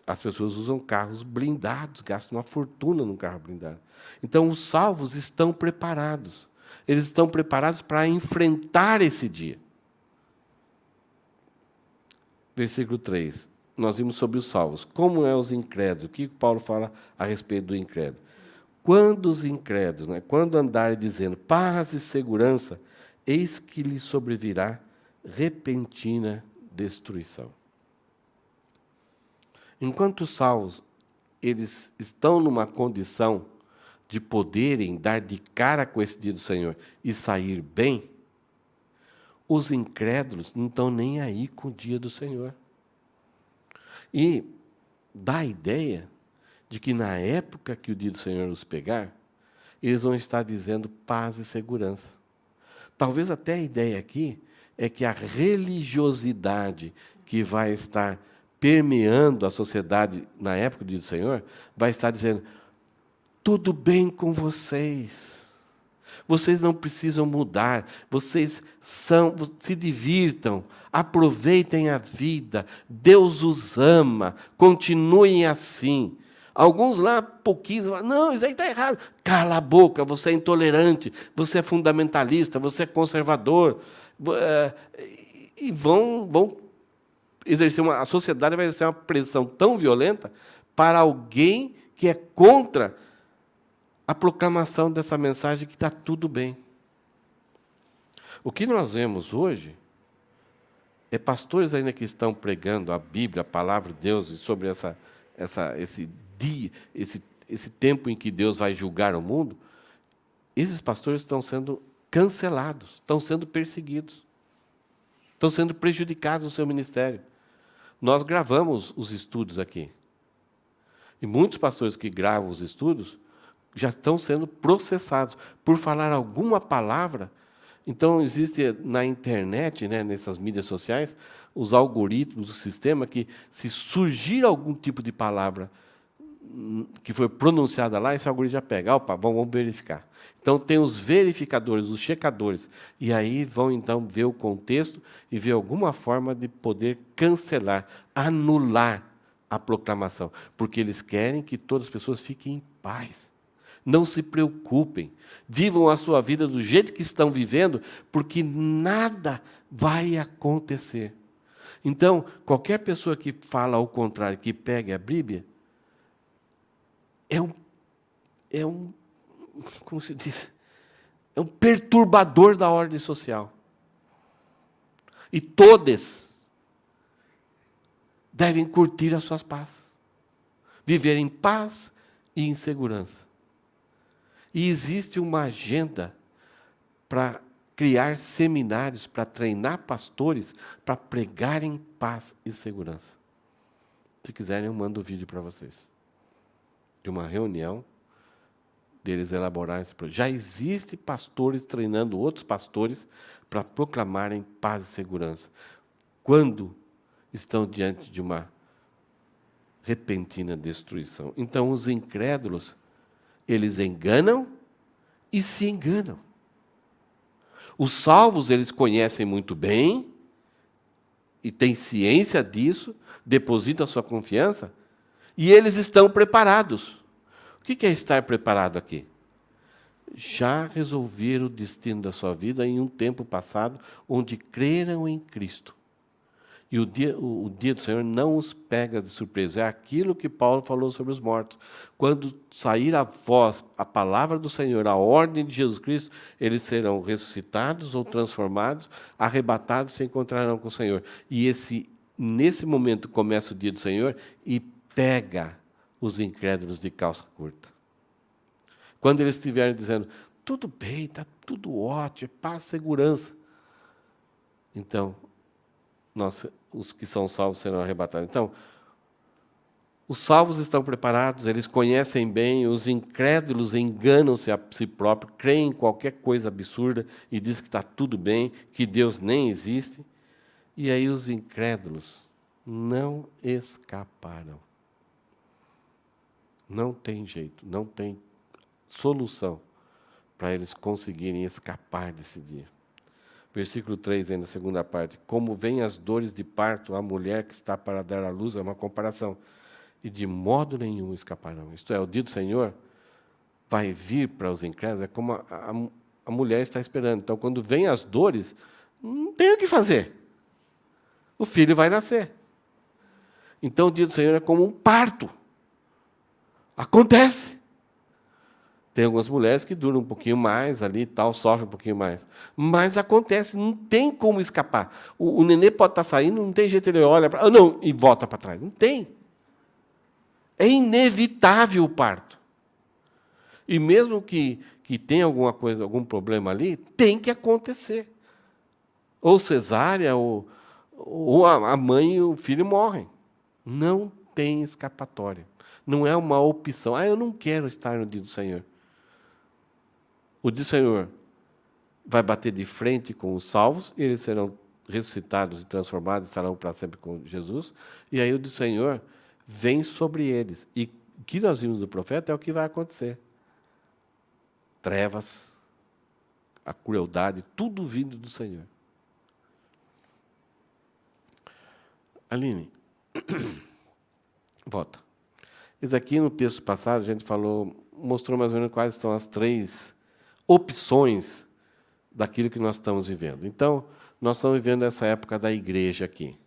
as pessoas usam carros blindados, gastam uma fortuna num carro blindado. Então, os salvos estão preparados. Eles estão preparados para enfrentar esse dia. Versículo 3. Nós vimos sobre os salvos. Como é os incrédulos? O que Paulo fala a respeito do incrédulo? Quando os incrédulos, né, quando andarem dizendo paz e segurança, eis que lhes sobrevirá repentina destruição. Enquanto os salvos, eles estão numa condição de poderem dar de cara com esse dia do Senhor e sair bem, os incrédulos não estão nem aí com o dia do Senhor. E dá a ideia de que na época que o dia do Senhor os pegar, eles vão estar dizendo paz e segurança. Talvez até a ideia aqui é que a religiosidade que vai estar permeando a sociedade na época do dia do Senhor, vai estar dizendo, tudo bem com vocês. Vocês não precisam mudar, vocês se divirtam, aproveitem a vida, Deus os ama, continuem assim. Alguns lá, pouquinhos, falam, não, isso aí está errado. Cala a boca, você é intolerante, você é fundamentalista, você é conservador. E vão exercer a sociedade vai exercer uma pressão tão violenta para alguém que é contra a proclamação dessa mensagem que está tudo bem. O que nós vemos hoje é pastores ainda que estão pregando a Bíblia, a palavra de Deus, e sobre esse dia, esse tempo em que Deus vai julgar o mundo, esses pastores estão sendo cancelados, estão sendo perseguidos, estão sendo prejudicados no seu ministério. Nós gravamos os estudos aqui. E muitos pastores que gravam os estudos já estão sendo processados por falar alguma palavra. Então, existe na internet, né, nessas mídias sociais, os algoritmos do sistema que, se surgir algum tipo de palavra que foi pronunciada lá, esse algoritmo já pega. Opa, vamos verificar. Então, tem os verificadores, os checadores. E aí vão, então, ver o contexto e ver alguma forma de poder cancelar, anular a proclamação. Porque eles querem que todas as pessoas fiquem em paz. Não se preocupem. Vivam a sua vida do jeito que estão vivendo, porque nada vai acontecer. Então, qualquer pessoa que fala ao contrário, que pegue a Bíblia, como se diz? É um perturbador da ordem social. E todos devem curtir as suas paz. Viver em paz e em segurança. E existe uma agenda para criar seminários, para treinar pastores, para pregar em paz e segurança. Se quiserem, eu mando o vídeo para vocês. De uma reunião, deles elaborarem esse projeto. Já existe pastores treinando outros pastores para proclamarem paz e segurança. Quando estão diante de uma repentina destruição. Então, os incrédulos, eles enganam e se enganam. Os salvos, eles conhecem muito bem, e têm ciência disso, depositam a sua confiança, e eles estão preparados. O que é estar preparado aqui? Já resolveram o destino da sua vida em um tempo passado, onde creram em Cristo. E o dia do Senhor não os pega de surpresa. É aquilo que Paulo falou sobre os mortos. Quando sair a voz, a palavra do Senhor, a ordem de Jesus Cristo, eles serão ressuscitados ou transformados, arrebatados, se encontrarão com o Senhor. E nesse momento começa o dia do Senhor e pega os incrédulos de calça curta. Quando eles estiverem dizendo, tudo bem, está tudo ótimo, é paz, segurança. Então, os que são salvos serão arrebatados. Então, os salvos estão preparados, eles conhecem bem, os incrédulos enganam-se a si próprios, creem em qualquer coisa absurda e dizem que está tudo bem, que Deus nem existe. E aí os incrédulos não escaparam. Não tem jeito, não tem solução para eles conseguirem escapar desse dia. Versículo 3, ainda, segunda parte. Como vêm as dores de parto à mulher que está para dar à luz, é uma comparação. E de modo nenhum escaparão. Isto é, o dia do Senhor vai vir para os incrédulos, é como a mulher está esperando. Então, quando vêm as dores, não tem o que fazer. O filho vai nascer. Então, o dia do Senhor é como um parto. Acontece. Tem algumas mulheres que duram um pouquinho mais ali, tal, sofrem um pouquinho mais. Mas acontece, não tem como escapar. O nenê pode estar saindo, não tem jeito, ele olha para... não, e volta para trás. Não tem. É inevitável o parto. E mesmo que tenha alguma coisa, algum problema ali, tem que acontecer. Ou cesárea, ou a mãe e o filho morrem. Não tem escapatória. Não é uma opção. Eu não quero estar no dia do Senhor. O dia do Senhor vai bater de frente com os salvos, e eles serão ressuscitados e transformados, estarão para sempre com Jesus. E aí o dia do Senhor vem sobre eles. E o que nós vimos do profeta é o que vai acontecer. Trevas, a crueldade, tudo vindo do Senhor. Aline, volta. Isso aqui no texto passado a gente mostrou mais ou menos quais são as 3 opções daquilo que nós estamos vivendo. Então, nós estamos vivendo essa época da igreja aqui.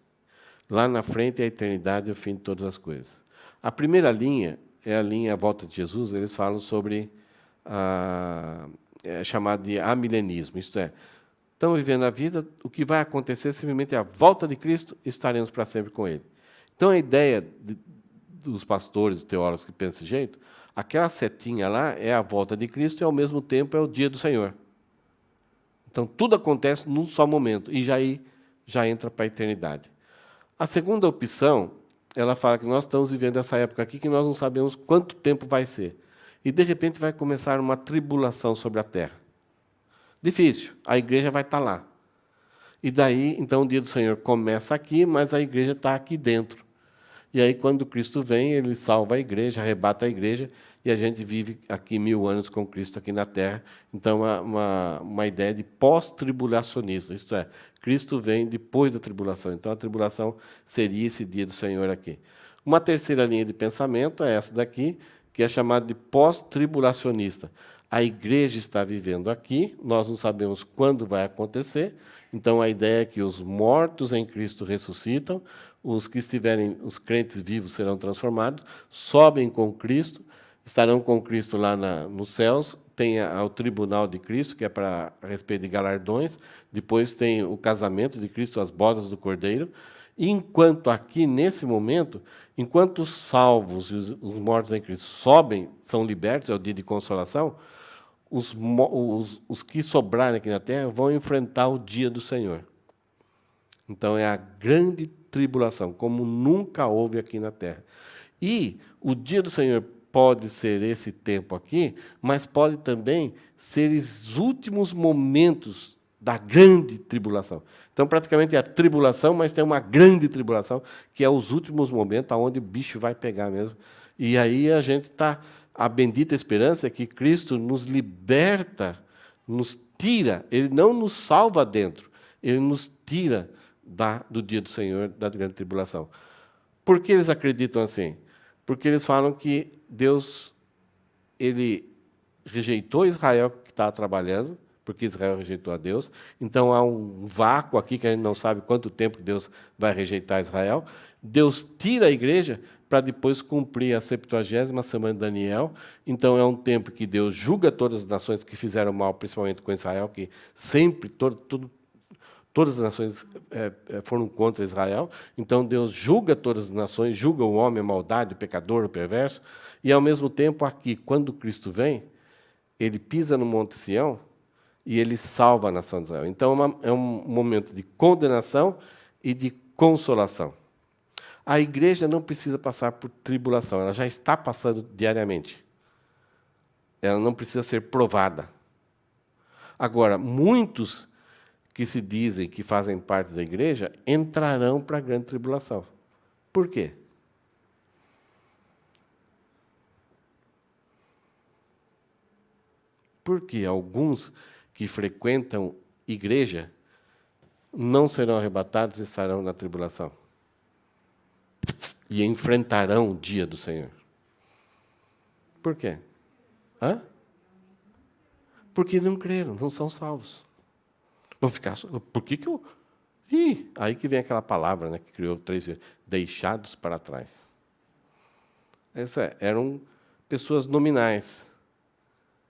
Lá na frente é a eternidade e o fim de todas as coisas. A primeira linha é a linha à volta de Jesus. Eles falam sobre chamado de amilenismo, isto é, estamos vivendo a vida, o que vai acontecer simplesmente é a volta de Cristo, estaremos para sempre com Ele. Então, a ideia dos pastores, teólogos que pensam desse jeito, aquela setinha lá é a volta de Cristo e, ao mesmo tempo, é o dia do Senhor. Então, tudo acontece num só momento, e já entra para a eternidade. A segunda opção, ela fala que nós estamos vivendo essa época aqui que nós não sabemos quanto tempo vai ser. E, de repente, vai começar uma tribulação sobre a terra. Difícil, a igreja vai estar lá. E daí, então, o dia do Senhor começa aqui, mas a igreja está aqui dentro. E aí, quando Cristo vem, Ele salva a igreja, arrebata a igreja, e a gente vive aqui 1000 anos com Cristo aqui na Terra. Então, uma ideia de pós-tribulacionista, isto é, Cristo vem depois da tribulação. Então, a tribulação seria esse dia do Senhor aqui. Uma terceira linha de pensamento é essa daqui, que é chamada de pós-tribulacionista. A igreja está vivendo aqui, nós não sabemos quando vai acontecer, então a ideia é que os mortos em Cristo ressuscitam, os que estiverem, os crentes vivos serão transformados, sobem com Cristo, estarão com Cristo lá nos céus, tem o tribunal de Cristo, que é para a respeito de galardões, depois tem o casamento de Cristo, as bodas do Cordeiro, e enquanto aqui, nesse momento, enquanto os salvos e os mortos em Cristo sobem, são libertos, é o dia de consolação, os que sobrarem aqui na terra vão enfrentar o dia do Senhor. Então, é a grande tribulação, como nunca houve aqui na terra. E o dia do Senhor pode ser esse tempo aqui, mas pode também ser os últimos momentos da grande tribulação. Então, praticamente é a tribulação, mas tem uma grande tribulação, que é os últimos momentos onde o bicho vai pegar mesmo. E aí a gente está... A bendita esperança é que Cristo nos liberta, nos tira, Ele não nos salva dentro, Ele nos tira do dia do Senhor, da grande tribulação. Por que eles acreditam assim? Porque eles falam que Deus, Ele rejeitou Israel que estava trabalhando, porque Israel rejeitou a Deus. Então há um vácuo aqui que a gente não sabe quanto tempo Deus vai rejeitar Israel. Deus tira a igreja para depois cumprir a 70ª semana de Daniel. Então é um tempo que Deus julga todas as nações que fizeram mal, principalmente com Israel, que sempre todas as nações foram contra Israel. Então Deus julga todas as nações, julga o homem, a maldade, o pecador, o perverso. E ao mesmo tempo aqui, quando Cristo vem, Ele pisa no Monte Sião e Ele salva a nação de Israel. Então é um momento de condenação e de consolação. A igreja não precisa passar por tribulação, ela já está passando diariamente. Ela não precisa ser provada. Agora, muitos que se dizem que fazem parte da igreja entrarão para a grande tribulação. Por quê? Porque alguns que frequentam igreja não serão arrebatados e estarão na tribulação. E enfrentarão o dia do Senhor. Por quê? Porque não creram, não são salvos. Vão ficar... Por que eu... aí que vem aquela palavra, né, que criou 3 vezes. Deixados para trás. Eram pessoas nominais,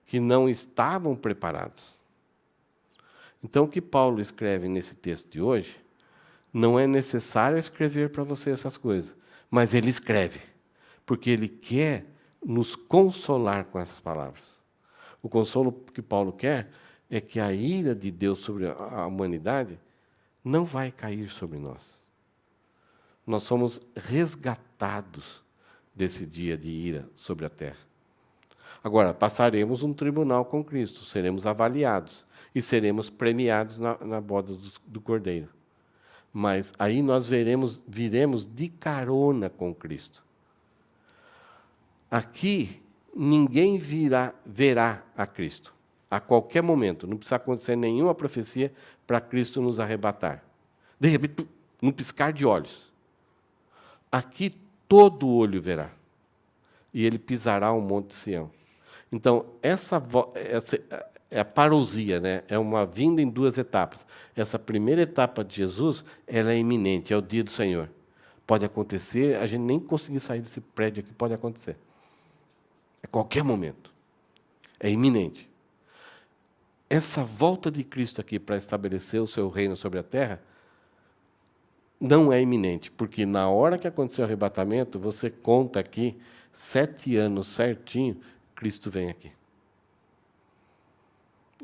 que não estavam preparados. Então, o que Paulo escreve nesse texto de hoje, não é necessário escrever para você essas coisas, mas ele escreve, porque ele quer nos consolar com essas palavras. O consolo que Paulo quer é que a ira de Deus sobre a humanidade não vai cair sobre nós. Nós somos resgatados desse dia de ira sobre a terra. Agora, passaremos um tribunal com Cristo, seremos avaliados e seremos premiados na boda do Cordeiro. Mas aí nós viremos de carona com Cristo. Aqui, ninguém verá a Cristo, a qualquer momento. Não precisa acontecer nenhuma profecia para Cristo nos arrebatar. De repente, num piscar de olhos. Aqui, todo olho verá. E ele pisará o monte de Sião. Então, essa é a parousia, né? É uma vinda em 2 etapas. Essa primeira etapa de Jesus, ela é iminente, é o dia do Senhor. Pode acontecer, a gente nem conseguir sair desse prédio aqui, pode acontecer. A qualquer momento. É iminente. Essa volta de Cristo aqui para estabelecer o seu reino sobre a terra não é iminente, porque na hora que aconteceu o arrebatamento, você conta aqui 7 anos certinho, Cristo vem aqui.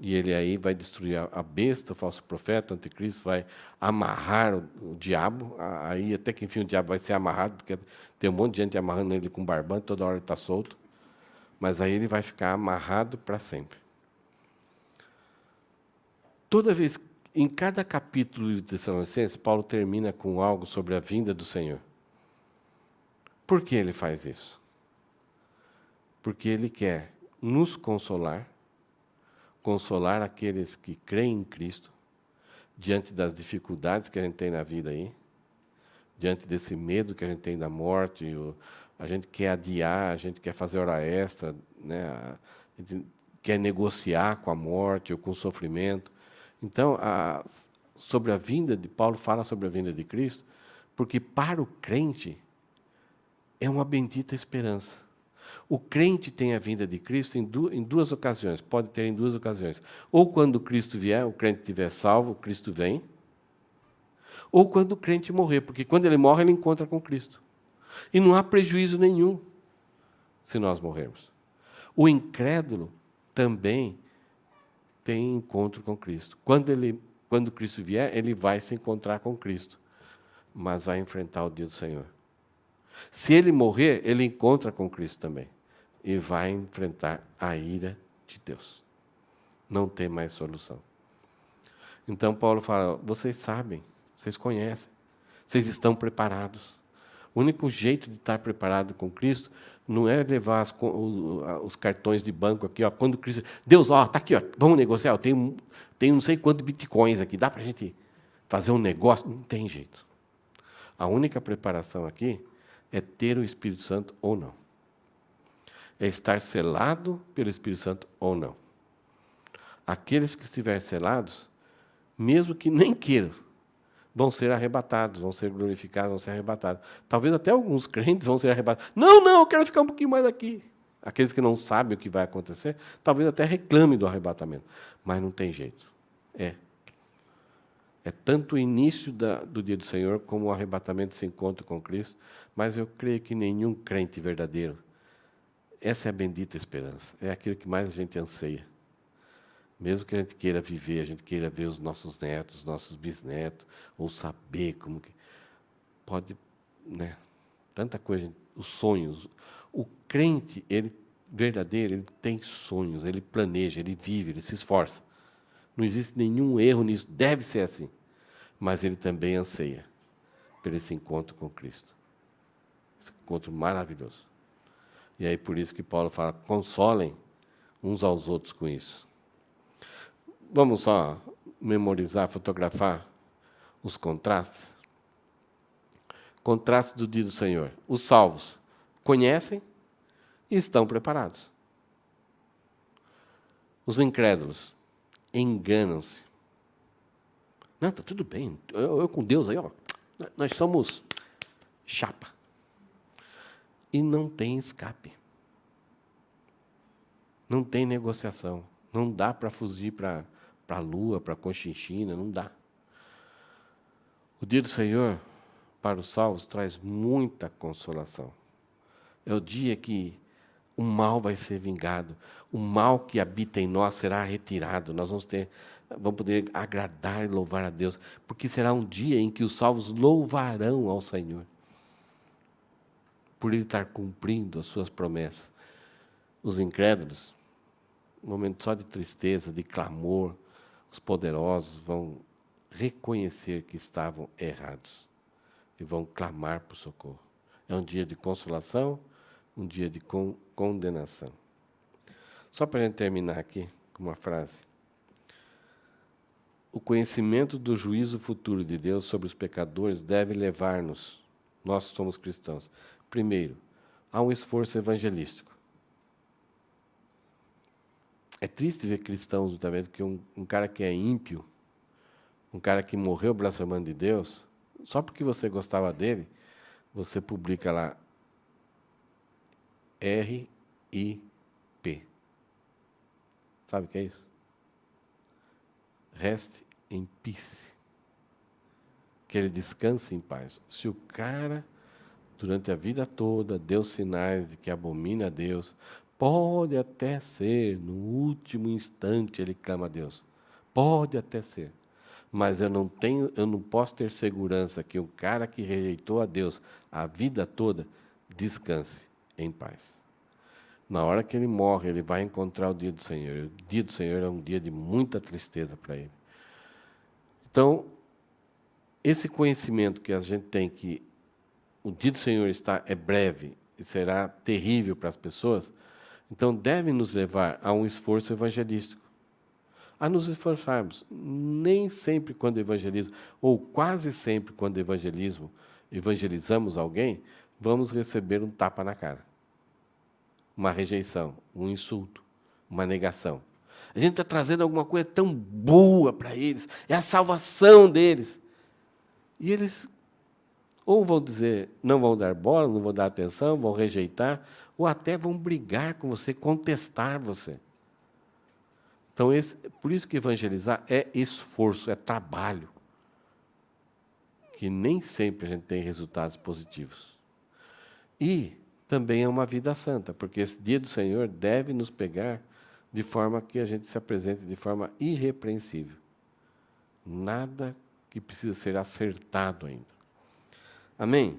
E ele aí vai destruir a besta, o falso profeta, o anticristo, vai amarrar o diabo, aí até que enfim o diabo vai ser amarrado, porque tem um monte de gente amarrando ele com barbante, toda hora ele está solto, mas aí ele vai ficar amarrado para sempre. Toda vez, em cada capítulo de Tessalonicenses, Paulo termina com algo sobre a vinda do Senhor. Por que ele faz isso? Porque ele quer nos consolar aqueles que creem em Cristo, diante das dificuldades que a gente tem na vida aí, diante desse medo que a gente tem da morte, a gente quer adiar, a gente quer fazer hora extra, né? A gente quer negociar com a morte ou com o sofrimento. Então, sobre a vinda de Paulo, fala sobre a vinda de Cristo, porque para o crente é uma bendita esperança. O crente tem a vinda de Cristo em 2 ocasiões, pode ter em 2 ocasiões. Ou quando Cristo vier, o crente estiver salvo, Cristo vem. Ou quando o crente morrer, porque quando ele morre, ele encontra com Cristo. E não há prejuízo nenhum se nós morrermos. O incrédulo também tem encontro com Cristo. Quando Cristo vier, ele vai se encontrar com Cristo, mas vai enfrentar o dia do Senhor. Se ele morrer, ele encontra com Cristo também. E vai enfrentar a ira de Deus. Não tem mais solução. Então Paulo fala, vocês sabem, vocês conhecem, vocês estão preparados. O único jeito de estar preparado com Cristo não é levar os cartões de banco aqui, ó, quando Cristo... Deus, ó, está aqui, ó, vamos negociar, eu tenho não sei quantos bitcoins aqui, dá para a gente fazer um negócio? Não tem jeito. A única preparação aqui é ter o Espírito Santo ou não. É estar selado pelo Espírito Santo ou não. Aqueles que estiverem selados, mesmo que nem queiram, vão ser arrebatados, vão ser glorificados, vão ser arrebatados. Talvez até alguns crentes vão ser arrebatados. Não, eu quero ficar um pouquinho mais aqui. Aqueles que não sabem o que vai acontecer, talvez até reclamem do arrebatamento. Mas não tem jeito. É tanto o início do dia do Senhor como o arrebatamento desse encontro com Cristo, mas eu creio que nenhum crente verdadeiro, essa é a bendita esperança, é aquilo que mais a gente anseia. Mesmo que a gente queira viver, a gente queira ver os nossos netos, os nossos bisnetos, ou saber como que... Pode, né? Tanta coisa, os sonhos. O crente, ele verdadeiro, ele tem sonhos, ele planeja, ele vive, ele se esforça. Não existe nenhum erro nisso, deve ser assim. Mas ele também anseia por esse encontro com Cristo. Esse encontro maravilhoso. E aí por isso que Paulo fala, consolem uns aos outros com isso. Vamos só memorizar, fotografar os contrastes. Contraste do dia do Senhor. Os salvos conhecem e estão preparados. Os incrédulos enganam-se. Não, está tudo bem. Eu com Deus aí, ó, nós somos chapa. E não tem escape. Não tem negociação. Não dá para fugir para a Lua, para a Conchinchina, não dá. O dia do Senhor, para os salvos, traz muita consolação. É o dia que o mal vai ser vingado. O mal que habita em nós será retirado. Nós vamos poder agradar e louvar a Deus, porque será um dia em que os salvos louvarão ao Senhor, por Ele estar cumprindo as suas promessas. Os incrédulos, um momento só de tristeza, de clamor, os poderosos vão reconhecer que estavam errados e vão clamar por socorro. É um dia de consolação, um dia de condenação. Só para a gente terminar aqui com uma frase. O conhecimento do juízo futuro de Deus sobre os pecadores deve levar-nos, nós que somos cristãos, primeiro, a um esforço evangelístico. É triste ver cristãos, também, que um cara que é ímpio, um cara que morreu blasfemando de Deus, só porque você gostava dele, você publica lá RIP. Sabe o que é isso? Rest in peace. Que ele descanse em paz. Se o cara, durante a vida toda, deu sinais de que abomina a Deus, pode até ser, no último instante ele clama a Deus. Pode até ser. Mas eu não posso ter segurança que o cara que rejeitou a Deus a vida toda descanse em paz. Na hora que ele morre, ele vai encontrar o dia do Senhor. O dia do Senhor é um dia de muita tristeza para ele. Então, esse conhecimento que a gente tem que o dia do Senhor é breve e será terrível para as pessoas, então deve nos levar a um esforço evangelístico. A nos esforçarmos. Nem sempre quando evangelizamos, ou quase sempre quando evangelizamos alguém, vamos receber um tapa na cara. Uma rejeição, um insulto, uma negação. A gente está trazendo alguma coisa tão boa para eles, é a salvação deles. E eles ou vão dizer, não vão dar bola, não vão dar atenção, vão rejeitar, ou até vão brigar com você, contestar você. Então, por isso que evangelizar é esforço, é trabalho, que nem sempre a gente tem resultados positivos. E também é uma vida santa, porque esse dia do Senhor deve nos pegar de forma que a gente se apresente de forma irrepreensível. Nada que precisa ser acertado ainda. Amém?